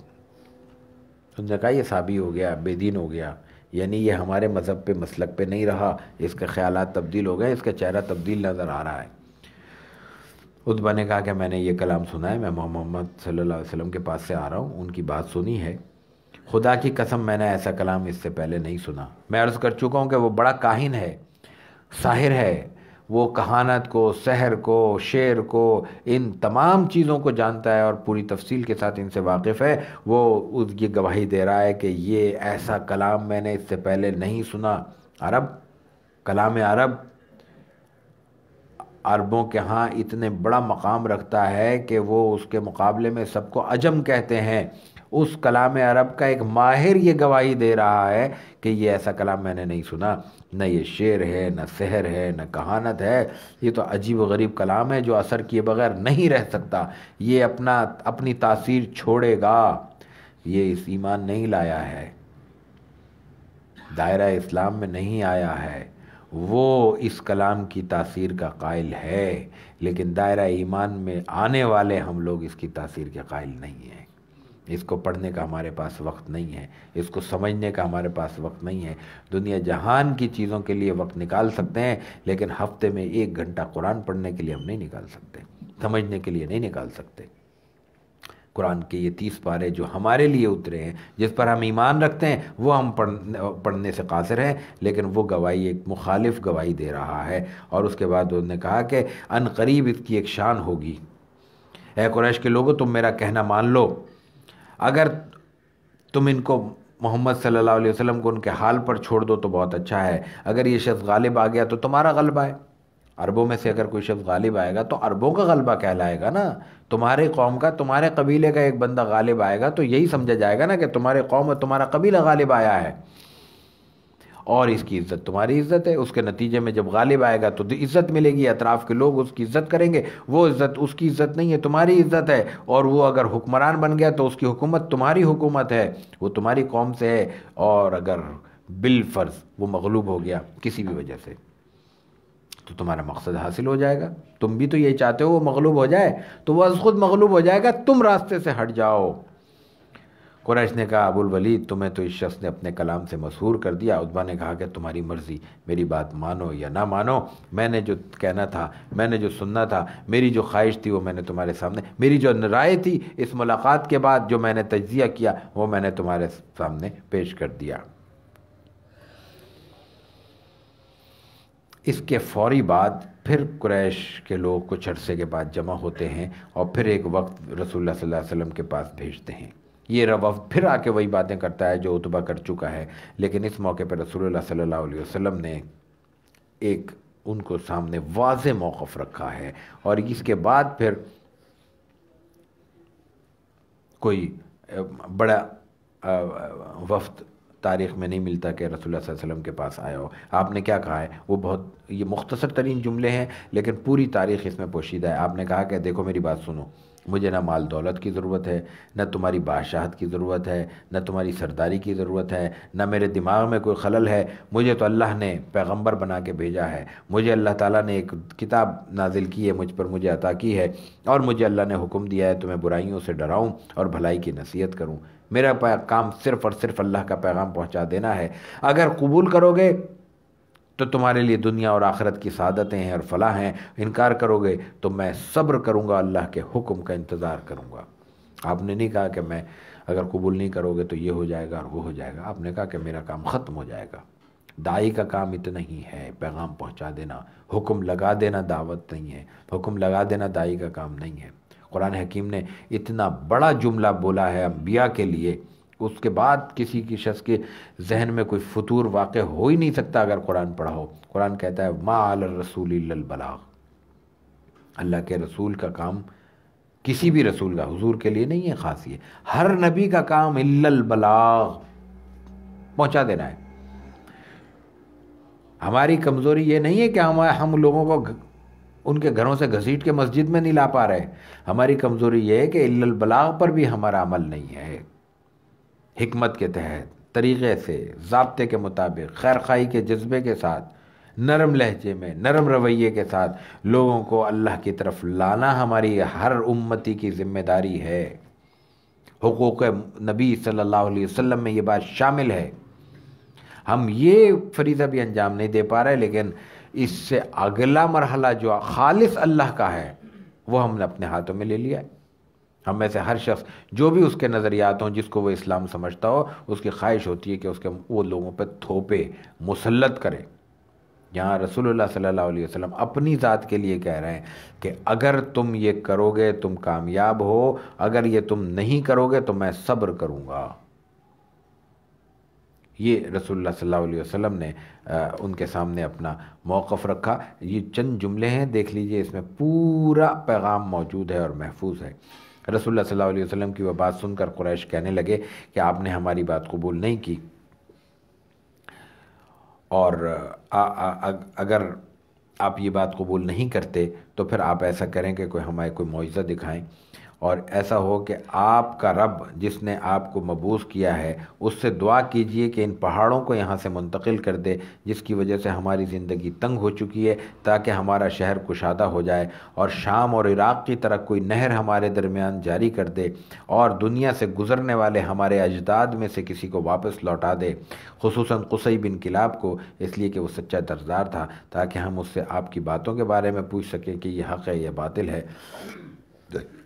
A: انہوں نے کہا یہ صابی ہو گیا، بے دین ہو گیا، یعنی یہ ہمارے مذہب پہ مسلک پہ نہیں رہا، اس کے خیالات تبدیل ہو گئے، اس کا چہرہ تبدیل نظر آ رہا ہے. عتبہ نے کہا کہ میں نے یہ کلام سنا ہے، میں محمد صلی اللہ علیہ وسلم کے پاس سے آ رہا ہوں، ان کی بات سنی ہے، خدا کی قسم میں نے ایسا کلام اس سے پہلے نہیں سنا. میں عرض کر چکا ہوں کہ وہ بڑا کاہن ہے، ساحر ہے، وہ کہانت کو، سحر کو، شعر کو، ان تمام چیزوں کو جانتا ہے اور پوری تفصیل کے ساتھ ان سے واقف ہے. وہ اس کی گواہی دے رہا ہے کہ یہ ایسا کلام میں نے اس سے پہلے نہیں سنا. عرب، کلام عرب عربوں کے ہاں اتنے بڑا مقام رکھتا ہے کہ وہ اس کے مقابلے میں سب کو عجم کہتے ہیں. اس کلام عرب کا ایک ماہر یہ گواہی دے رہا ہے کہ یہ ایسا کلام میں نے نہیں سنا. نہ یہ شعر ہے، نہ سحر ہے، نہ کہانت ہے، یہ تو عجیب و غریب کلام ہے جو اثر کیے بغیر نہیں رہ سکتا. یہ اپنی تاثیر چھوڑے گا. یہ اس ایمان نہیں لایا ہے، دائرہ اسلام میں نہیں آیا ہے، وہ اس کلام کی تاثیر کا قائل ہے، لیکن دائرہ ایمان میں آنے والے ہم لوگ اس کی تاثیر کے قائل نہیں ہیں. اس کو پڑھنے کا ہمارے پاس وقت نہیں ہے، اس کو سمجھنے کا ہمارے پاس وقت نہیں ہے. دنیا جہان کی چیزوں کے لیے وقت نکال سکتے ہیں، لیکن ہفتے میں 1 گھنٹہ قرآن پڑھنے کے لیے ہم نہیں نکال سکتے، سمجھنے کے لیے نہیں نکال سکتے. قرآن کے یہ 30 پارے جو ہمارے لیے اترے ہیں، جس پر ہم ایمان رکھتے ہیں، وہ ہم پڑھنے سے قاصر ہیں، لیکن وہ گواہی ایک مخالف گواہی دے رہا ہے. اور اس کے بعد انہوں نے کہا کہ ان قریب اس کی ایک شان ہوگی. اے قریش کے لوگوں، تم میرا کہنا مان لو، اگر تم ان کو محمد صلی اللہ علیہ وسلم کو ان کے حال پر چھوڑ دو تو بہت اچھا ہے. اگر یہ شخص غالب آ گیا تو تمہارا غلبہ ہے. عربوں میں سے اگر کوئی شخص غالب آئے گا تو عربوں کا غلبہ کہلائے گا نا. تمہارے قوم کا، تمہارے قبیلے کا ایک بندہ غالب آئے گا تو یہی سمجھا جائے گا نا کہ تمہارے قوم اور تمہارا قبیلہ غالب آیا ہے، اور اس کی عزت تمہاری عزت ہے. اس کے نتیجے میں جب غالب آئے گا تو عزت ملے گی، اطراف کے لوگ اس کی عزت کریں گے. وہ عزت اس کی عزت نہیں ہے، تمہاری عزت ہے. اور وہ اگر حکمران بن گیا تو اس کی حکومت تمہاری حکومت ہے، وہ تمہاری قوم سے ہے. اور اگر بالفرض وہ مغلوب ہو گیا کسی بھی وجہ سے تو تمہارا مقصد حاصل ہو جائے گا. تم بھی تو یہی چاہتے ہو وہ مغلوب ہو جائے، تو وہ از خود مغلوب ہو جائے گا. تم راستے سے ہٹ جاؤ. قریش نے کہا ابو الولید تمہیں تو اس شخص نے اپنے کلام سے مسحور کر دیا۔ عتبہ نے کہا کہ تمہاری مرضی، میری بات مانو یا نہ مانو، میں نے جو کہنا تھا، میں نے جو سننا تھا، میری جو خواہش تھی وہ میں نے تمہارے سامنے، میری جو رائے تھی اس ملاقات کے بعد جو میں نے تجزیہ کیا وہ میں نے تمہارے سامنے پیش کر دیا۔ اس کے فوری بعد پھر قریش کے لوگ کچھ عرصے کے بعد جمع ہوتے ہیں اور پھر ایک وقت رسول اللہ صلی اللہ علیہ وسلم کے پاس بھیجتے ہیں۔ یہ وفد پھر آ کے وہی باتیں کرتا ہے جو عتبہ کر چکا ہے، لیکن اس موقع پہ رسول اللہ صلی اللہ علیہ وسلم نے ایک ان کو سامنے واضح موقف رکھا ہے، اور اس کے بعد پھر کوئی بڑا وفد تاریخ میں نہیں ملتا کہ رسول اللہ صلی اللہ علیہ وسلم کے پاس آیا ہو۔ آپ نے کیا کہا ہے وہ بہت یہ مختصر ترین جملے ہیں، لیکن پوری تاریخ اس میں پوشیدہ ہے۔ آپ نے کہا کہ دیکھو میری بات سنو، مجھے نہ مال دولت کی ضرورت ہے، نہ تمہاری بادشاہت کی ضرورت ہے، نہ تمہاری سرداری کی ضرورت ہے، نہ میرے دماغ میں کوئی خلل ہے۔ مجھے تو اللہ نے پیغمبر بنا کے بھیجا ہے، مجھے اللہ تعالیٰ نے ایک کتاب نازل کی ہے، مجھ پر مجھے عطا کی ہے، اور مجھے اللہ نے حکم دیا ہے تمہیں برائیوں سے ڈراؤں اور بھلائی کی نصیحت کروں۔ میرا کام صرف اور صرف اللہ کا پیغام پہنچا دینا ہے۔ اگر قبول کرو گے تو تمہارے لیے دنیا اور آخرت کی سعادتیں ہیں اور فلاح ہیں، انکار کرو گے تو میں صبر کروں گا، اللہ کے حکم کا انتظار کروں گا۔ آپ نے نہیں کہا کہ میں اگر قبول نہیں کرو گے تو یہ ہو جائے گا اور وہ ہو جائے گا، آپ نے کہا کہ میرا کام ختم ہو جائے گا۔ داعی کا کام اتنا ہی ہے، پیغام پہنچا دینا، حکم لگا دینا دعوت نہیں ہے، حکم لگا دینا داعی کا کام نہیں ہے۔ قرآن حکیم نے اتنا بڑا جملہ بولا ہے انبیاء کے لیے، اس کے بعد کسی کی شخص کے ذہن میں کوئی فطور واقع ہو ہی نہیں سکتا اگر قرآن پڑھا ہو۔ قرآن کہتا ہے ما علی الرسول الا البلاغ، اللہ کے رسول کا کام، کسی بھی رسول کا، حضور کے لیے نہیں ہے خاص، یہ ہر نبی کا کام الا البلاغ، پہنچا دینا ہے۔ ہماری کمزوری یہ نہیں ہے کہ ہم لوگوں کو ان کے گھروں سے گھسیٹ کے مسجد میں نہیں لا پا رہے، ہماری کمزوری یہ ہے کہ الا البلاغ پر بھی ہمارا عمل نہیں ہے۔ حکمت کے تحت، طریقے سے، ضابطے کے مطابق، خیر خواہی کے جذبے کے ساتھ، نرم لہجے میں، نرم رویے کے ساتھ لوگوں کو اللہ کی طرف لانا ہماری ہر امتی کی ذمہ داری ہے۔ حقوق نبی صلی اللہ علیہ وسلم میں یہ بات شامل ہے۔ ہم یہ فریضہ بھی انجام نہیں دے پا رہے، لیکن اس سے اگلا مرحلہ جو خالص اللہ کا ہے وہ ہم نے اپنے ہاتھوں میں لے لیا ہے۔ ہم میں سے ہر شخص جو بھی اس کے نظریات ہوں، جس کو وہ اسلام سمجھتا ہو، اس کی خواہش ہوتی ہے کہ وہ لوگوں پہ تھوپے مسلط کرے۔ یہاں رسول اللہ صلی اللہ علیہ وسلم اپنی ذات کے لیے کہہ رہے ہیں کہ اگر تم یہ کرو گے تم کامیاب ہو، اگر یہ تم نہیں کرو گے تو میں صبر کروں گا۔ یہ رسول اللہ صلی اللہ علیہ وسلم نے ان کے سامنے اپنا موقف رکھا۔ یہ چند جملے ہیں، دیکھ لیجئے، اس میں پورا پیغام موجود ہے اور محفوظ ہے۔ رسول اللہ صلی اللہ علیہ وسلم کی وہ بات سن کر قریش کہنے لگے کہ آپ نے ہماری بات قبول نہیں کی، اور اگر آپ یہ بات قبول نہیں کرتے تو پھر آپ ایسا کریں کہ ہمیں کوئی معجزہ دکھائیں، اور ایسا ہو کہ آپ کا رب جس نے آپ کو مبعوث کیا ہے اس سے دعا کیجئے کہ ان پہاڑوں کو یہاں سے منتقل کر دے، جس کی وجہ سے ہماری زندگی تنگ ہو چکی ہے، تاکہ ہمارا شہر کشادہ ہو جائے اور شام اور عراق کی طرح کوئی نہر ہمارے درمیان جاری کر دے، اور دنیا سے گزرنے والے ہمارے اجداد میں سے کسی کو واپس لوٹا دے، خصوصاً قصی بن کلاب کو، اس لیے کہ وہ سچا طرزدار تھا، تاکہ ہم اس سے آپ کی باتوں کے بارے میں پوچھ سکیں کہ یہ حق ہے یا باطل ہے۔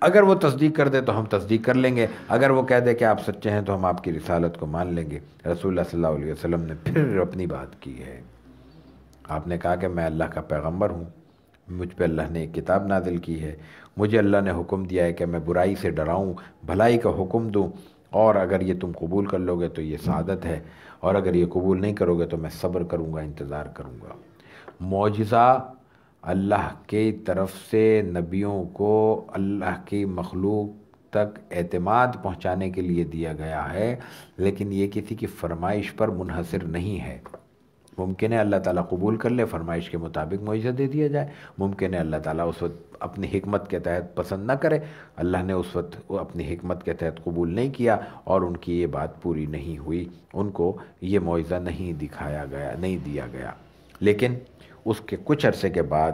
A: اگر وہ تصدیق کر دے تو ہم تصدیق کر لیں گے، اگر وہ کہہ دے کہ آپ سچے ہیں تو ہم آپ کی رسالت کو مان لیں گے۔ رسول اللہ صلی اللہ علیہ وسلم نے پھر اپنی بات کی ہے۔ آپ نے کہا کہ میں اللہ کا پیغمبر ہوں، مجھ پہ اللہ نے ایک کتاب نازل کی ہے، مجھے اللہ نے حکم دیا ہے کہ میں برائی سے ڈراؤں، بھلائی کا حکم دوں، اور اگر یہ تم قبول کر لو گے تو یہ سعادت ہے، اور اگر یہ قبول نہیں کرو گے تو میں صبر کروں گا، انتظار کروں گا۔ معجزہ اللہ کی طرف سے نبیوں کو اللہ کی مخلوق تک اعتماد پہنچانے کے لیے دیا گیا ہے، لیکن یہ کسی کی فرمائش پر منحصر نہیں ہے۔ ممکن ہے اللہ تعالیٰ قبول کر لے، فرمائش کے مطابق معجزہ دے دیا جائے، ممکن ہے اللہ تعالیٰ اس وقت اپنی حکمت کے تحت پسند نہ کرے، اللہ نے اس وقت اپنی حکمت کے تحت قبول نہیں کیا اور ان کی یہ بات پوری نہیں ہوئی، ان کو یہ معجزہ نہیں دکھایا گیا، نہیں دیا گیا۔ لیکن اس کے کچھ عرصے کے بعد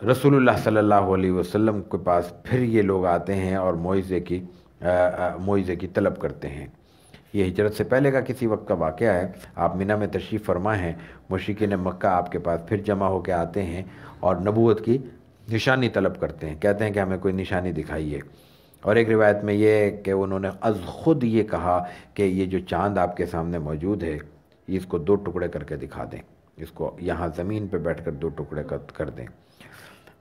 A: رسول اللہ صلی اللہ علیہ وسلم کے پاس پھر یہ لوگ آتے ہیں اور معجزے کی معجزے کی طلب کرتے ہیں۔ یہ ہجرت سے پہلے کا کسی وقت کا واقعہ ہے۔ آپ منی میں تشریف فرما ہیں، مشرکین مکہ آپ کے پاس پھر جمع ہو کے آتے ہیں اور نبوت کی نشانی طلب کرتے ہیں، کہتے ہیں کہ ہمیں کوئی نشانی دکھائیے۔ اور ایک روایت میں یہ ہے کہ انہوں نے از خود یہ کہا کہ یہ جو چاند آپ کے سامنے موجود ہے اس کو 2 ٹکڑے کر کے دکھا دیں، اس کو یہاں زمین پہ بیٹھ کر 2 ٹکڑے کر دیں۔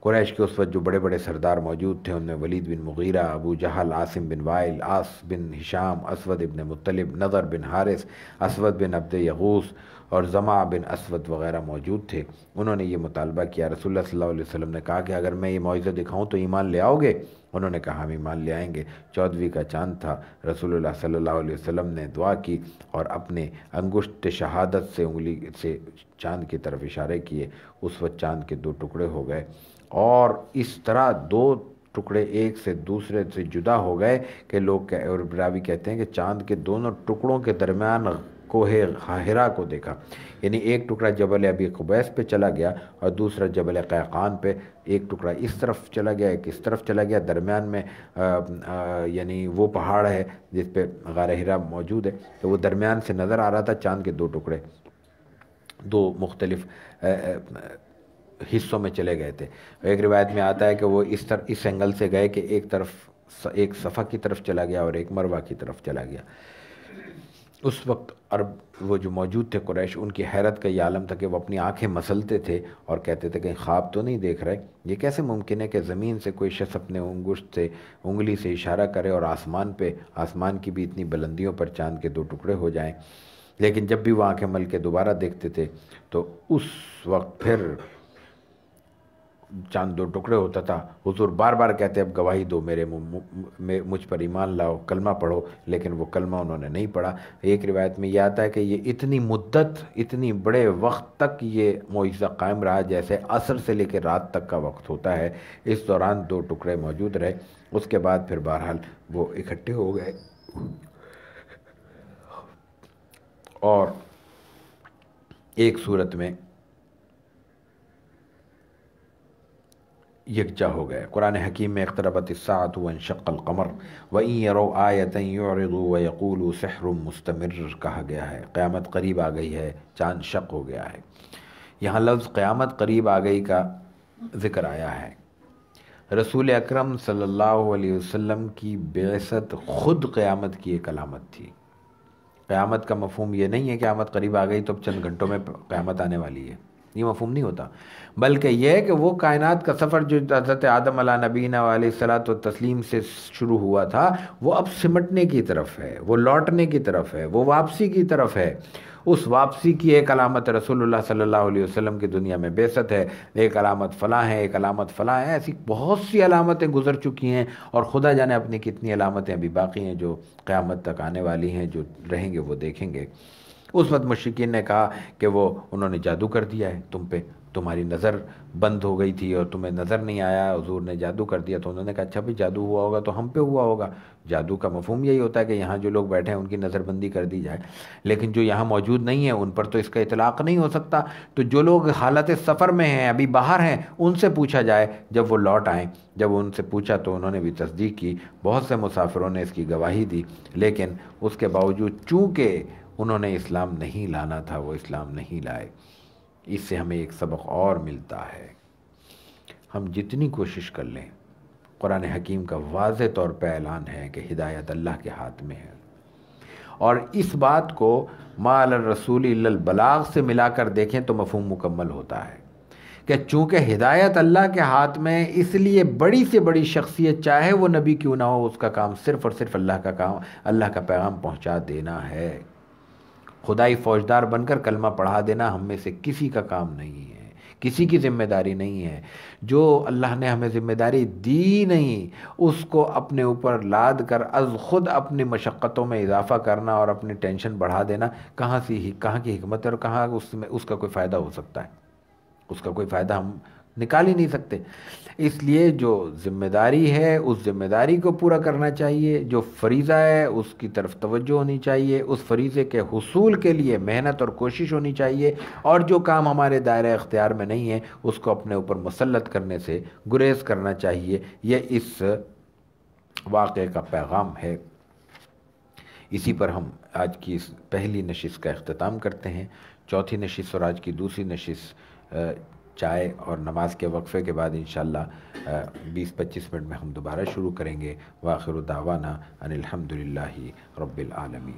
A: قریش کے اس وقت جو بڑے بڑے سردار موجود تھے ان میں ولید بن مغیرہ، ابو جہل، عاصم بن وائل، عاص بن ہشام، اسود بن مطلب، نضر بن حارث، اسود بن عبد یغوث اور زمع بن اسود وغیرہ موجود تھے۔ انہوں نے یہ مطالبہ کیا، رسول اللہ صلی اللہ علیہ وسلم نے کہا کہ اگر میں یہ معجزہ دکھاؤں تو ایمان لے آؤ گے؟ انہوں نے کہا ہم ایمان لے آئیں گے۔ 14ویں کا چاند تھا، رسول اللہ صلی اللہ علیہ وسلم نے دعا کی اور اپنے انگشت شہادت سے انگلی سے چاند کی طرف اشارے کیے، اس وقت چاند کے 2 ٹکڑے ہو گئے، اور اس طرح 2 ٹکڑے ایک سے دوسرے سے جدا ہو گئے کہ لوگ اور راوی کہتے ہیں کہ چاند کے دونوں ٹکڑوں کے درمیان کوہ ہرا کو دیکھا، یعنی ایک ٹکڑا جبل ابی قبیس پہ چلا گیا اور دوسرا جبل قیقان پہ، ایک ٹکڑا اس طرف چلا گیا ایک اس طرف چلا گیا، درمیان میں یعنی وہ پہاڑ ہے جس پہ غار ہرا موجود ہے، تو وہ درمیان سے نظر آ رہا تھا چاند کے 2 ٹکڑے 2 مختلف حصوں میں چلے گئے تھے۔ ایک روایت میں آتا ہے کہ وہ اس اینگل سے گئے کہ ایک صفا کی طرف چلا گیا اور ایک مروہ کی طرف چلا گیا۔ اس وقت عرب وہ جو موجود تھے قریش، ان کی حیرت کا یہ عالم تھا کہ وہ اپنی آنکھیں مسلتے تھے اور کہتے تھے کہ خواب تو نہیں دیکھ رہے، یہ کیسے ممکن ہے کہ زمین سے کوئی شخص اپنے انگشت سے انگلی سے اشارہ کرے اور آسمان کی بھی اتنی بلندیوں پر چاند کے 2 ٹکڑے ہو جائیں۔ لیکن جب بھی وہ آنکھیں مل کے دوبارہ دیکھتے تھے تو اس وقت پھر چاند 2 ٹکڑے ہوتا تھا۔ حضور بار بار کہتے اب گواہی دو، مجھ پر ایمان لاؤ، کلمہ پڑھو، لیکن وہ کلمہ انہوں نے نہیں پڑھا۔ ایک روایت میں یہ آتا ہے کہ یہ اتنی مدت، اتنی بڑے وقت تک یہ معجزہ قائم رہا جیسے عصر سے لے کے رات تک کا وقت ہوتا ہے، اس دوران 2 ٹکڑے موجود رہے۔ اس کے بعد پھر بہرحال وہ اکٹھے ہو گئے اور ایک صورت میں یکجا ہو گئے۔ قرآن حکیم میں اقتربت الساعۃ وانشق القمر وإن يروا آیۃ یعرضوا ویقولوا سحر مستمر کہا گیا ہے، قیامت قریب آ گئی ہے، چاند شق ہو گیا ہے۔ یہاں لفظ قیامت قریب آ گئی کا ذکر آیا ہے۔ رسول اکرم صلی اللہ علیہ وسلم کی بعثت خود قیامت کی ایک علامت تھی۔ قیامت کا مفہوم یہ نہیں ہے کہ قیامت قریب آ گئی تو اب چند گھنٹوں میں قیامت آنے والی ہے، یہ مفہوم نہیں ہوتا، بلکہ یہ ہے کہ وہ کائنات کا سفر جو حضرت آدم علیہ نبینا علیہ الصلوۃ والتسلیم سے شروع ہوا تھا وہ اب سمٹنے کی طرف ہے، وہ لوٹنے کی طرف ہے، وہ واپسی کی طرف ہے۔ اس واپسی کی ایک علامت رسول اللہ صلی اللہ علیہ وسلم کی دنیا میں بعثت ہے، ایک علامت فلاں ہے، ایک علامت فلاں ہے، ایسی بہت سی علامتیں گزر چکی ہیں اور خدا جانے اپنی کتنی علامتیں ابھی باقی ہیں جو قیامت تک آنے والی ہیں، جو رہیں گے وہ دیکھیں گے۔ اس وقت مشرکین نے کہا کہ انہوں نے جادو کر دیا ہے تم پہ، تمہاری نظر بند ہو گئی تھی اور تمہیں نظر نہیں آیا، حضور نے جادو کر دیا۔ تو انہوں نے کہا اچھا بھی جادو ہوا ہوگا تو ہم پہ ہوا ہوگا۔ جادو کا مفہوم یہی ہوتا ہے کہ یہاں جو لوگ بیٹھے ہیں ان کی نظر بندی کر دی جائے، لیکن جو یہاں موجود نہیں ہیں ان پر تو اس کا اطلاق نہیں ہو سکتا۔ تو جو لوگ حالت سفر میں ہیں، ابھی باہر ہیں، ان سے پوچھا جائے جب وہ لوٹ آئیں۔ جب ان سے پوچھا تو انہوں نے بھی تصدیق کی، بہت سے مسافروں نے اس کی گواہی دی، لیکن اس کے باوجود چونکہ انہوں نے اسلام نہیں لانا تھا وہ اسلام نہیں لائے۔ اس سے ہمیں ایک سبق اور ملتا ہے، ہم جتنی کوشش کر لیں، قرآن حکیم کا واضح طور پہ اعلان ہے کہ ہدایت اللہ کے ہاتھ میں ہے، اور اس بات کو ما علی الرسول الا البلاغ سے ملا کر دیکھیں تو مفہوم مکمل ہوتا ہے کہ چونکہ ہدایت اللہ کے ہاتھ میں، اس لیے بڑی سے بڑی شخصیت چاہے وہ نبی کیوں نہ ہو، اس کا کام صرف اور صرف اللہ کا پیغام پہنچا دینا ہے۔ خدائی فوجدار بن کر کلمہ پڑھا دینا ہم میں سے کسی کا کام نہیں ہے، کسی کی ذمہ داری نہیں ہے۔ جو اللہ نے ہمیں ذمہ داری دی نہیں اس کو اپنے اوپر لاد کر از خود اپنی مشقتوں میں اضافہ کرنا اور اپنی ٹینشن بڑھا دینا، کہاں کی حکمت ہے اور کہاں اس کا کوئی فائدہ ہو سکتا ہے؟ اس کا کوئی فائدہ ہم نکال ہی نہیں سکتے۔ اس لیے جو ذمہ داری ہے اس ذمہ داری کو پورا کرنا چاہیے، جو فریضہ ہے اس کی طرف توجہ ہونی چاہیے، اس فریضے کے حصول کے لیے محنت اور کوشش ہونی چاہیے، اور جو کام ہمارے دائرہ اختیار میں نہیں ہے اس کو اپنے اوپر مسلط کرنے سے گریز کرنا چاہیے۔ یہ اس واقعے کا پیغام ہے۔ اسی پر ہم آج کی اس پہلی نشست کا اختتام کرتے ہیں۔ چوتھی نشست اور آج کی دوسری نشست چائے اور نماز کے وقفے کے بعد انشاءاللہ 20-25 منٹ میں ہم دوبارہ شروع کریں گے۔ وآخر دعوانا ان الحمدللہ رب العالمین۔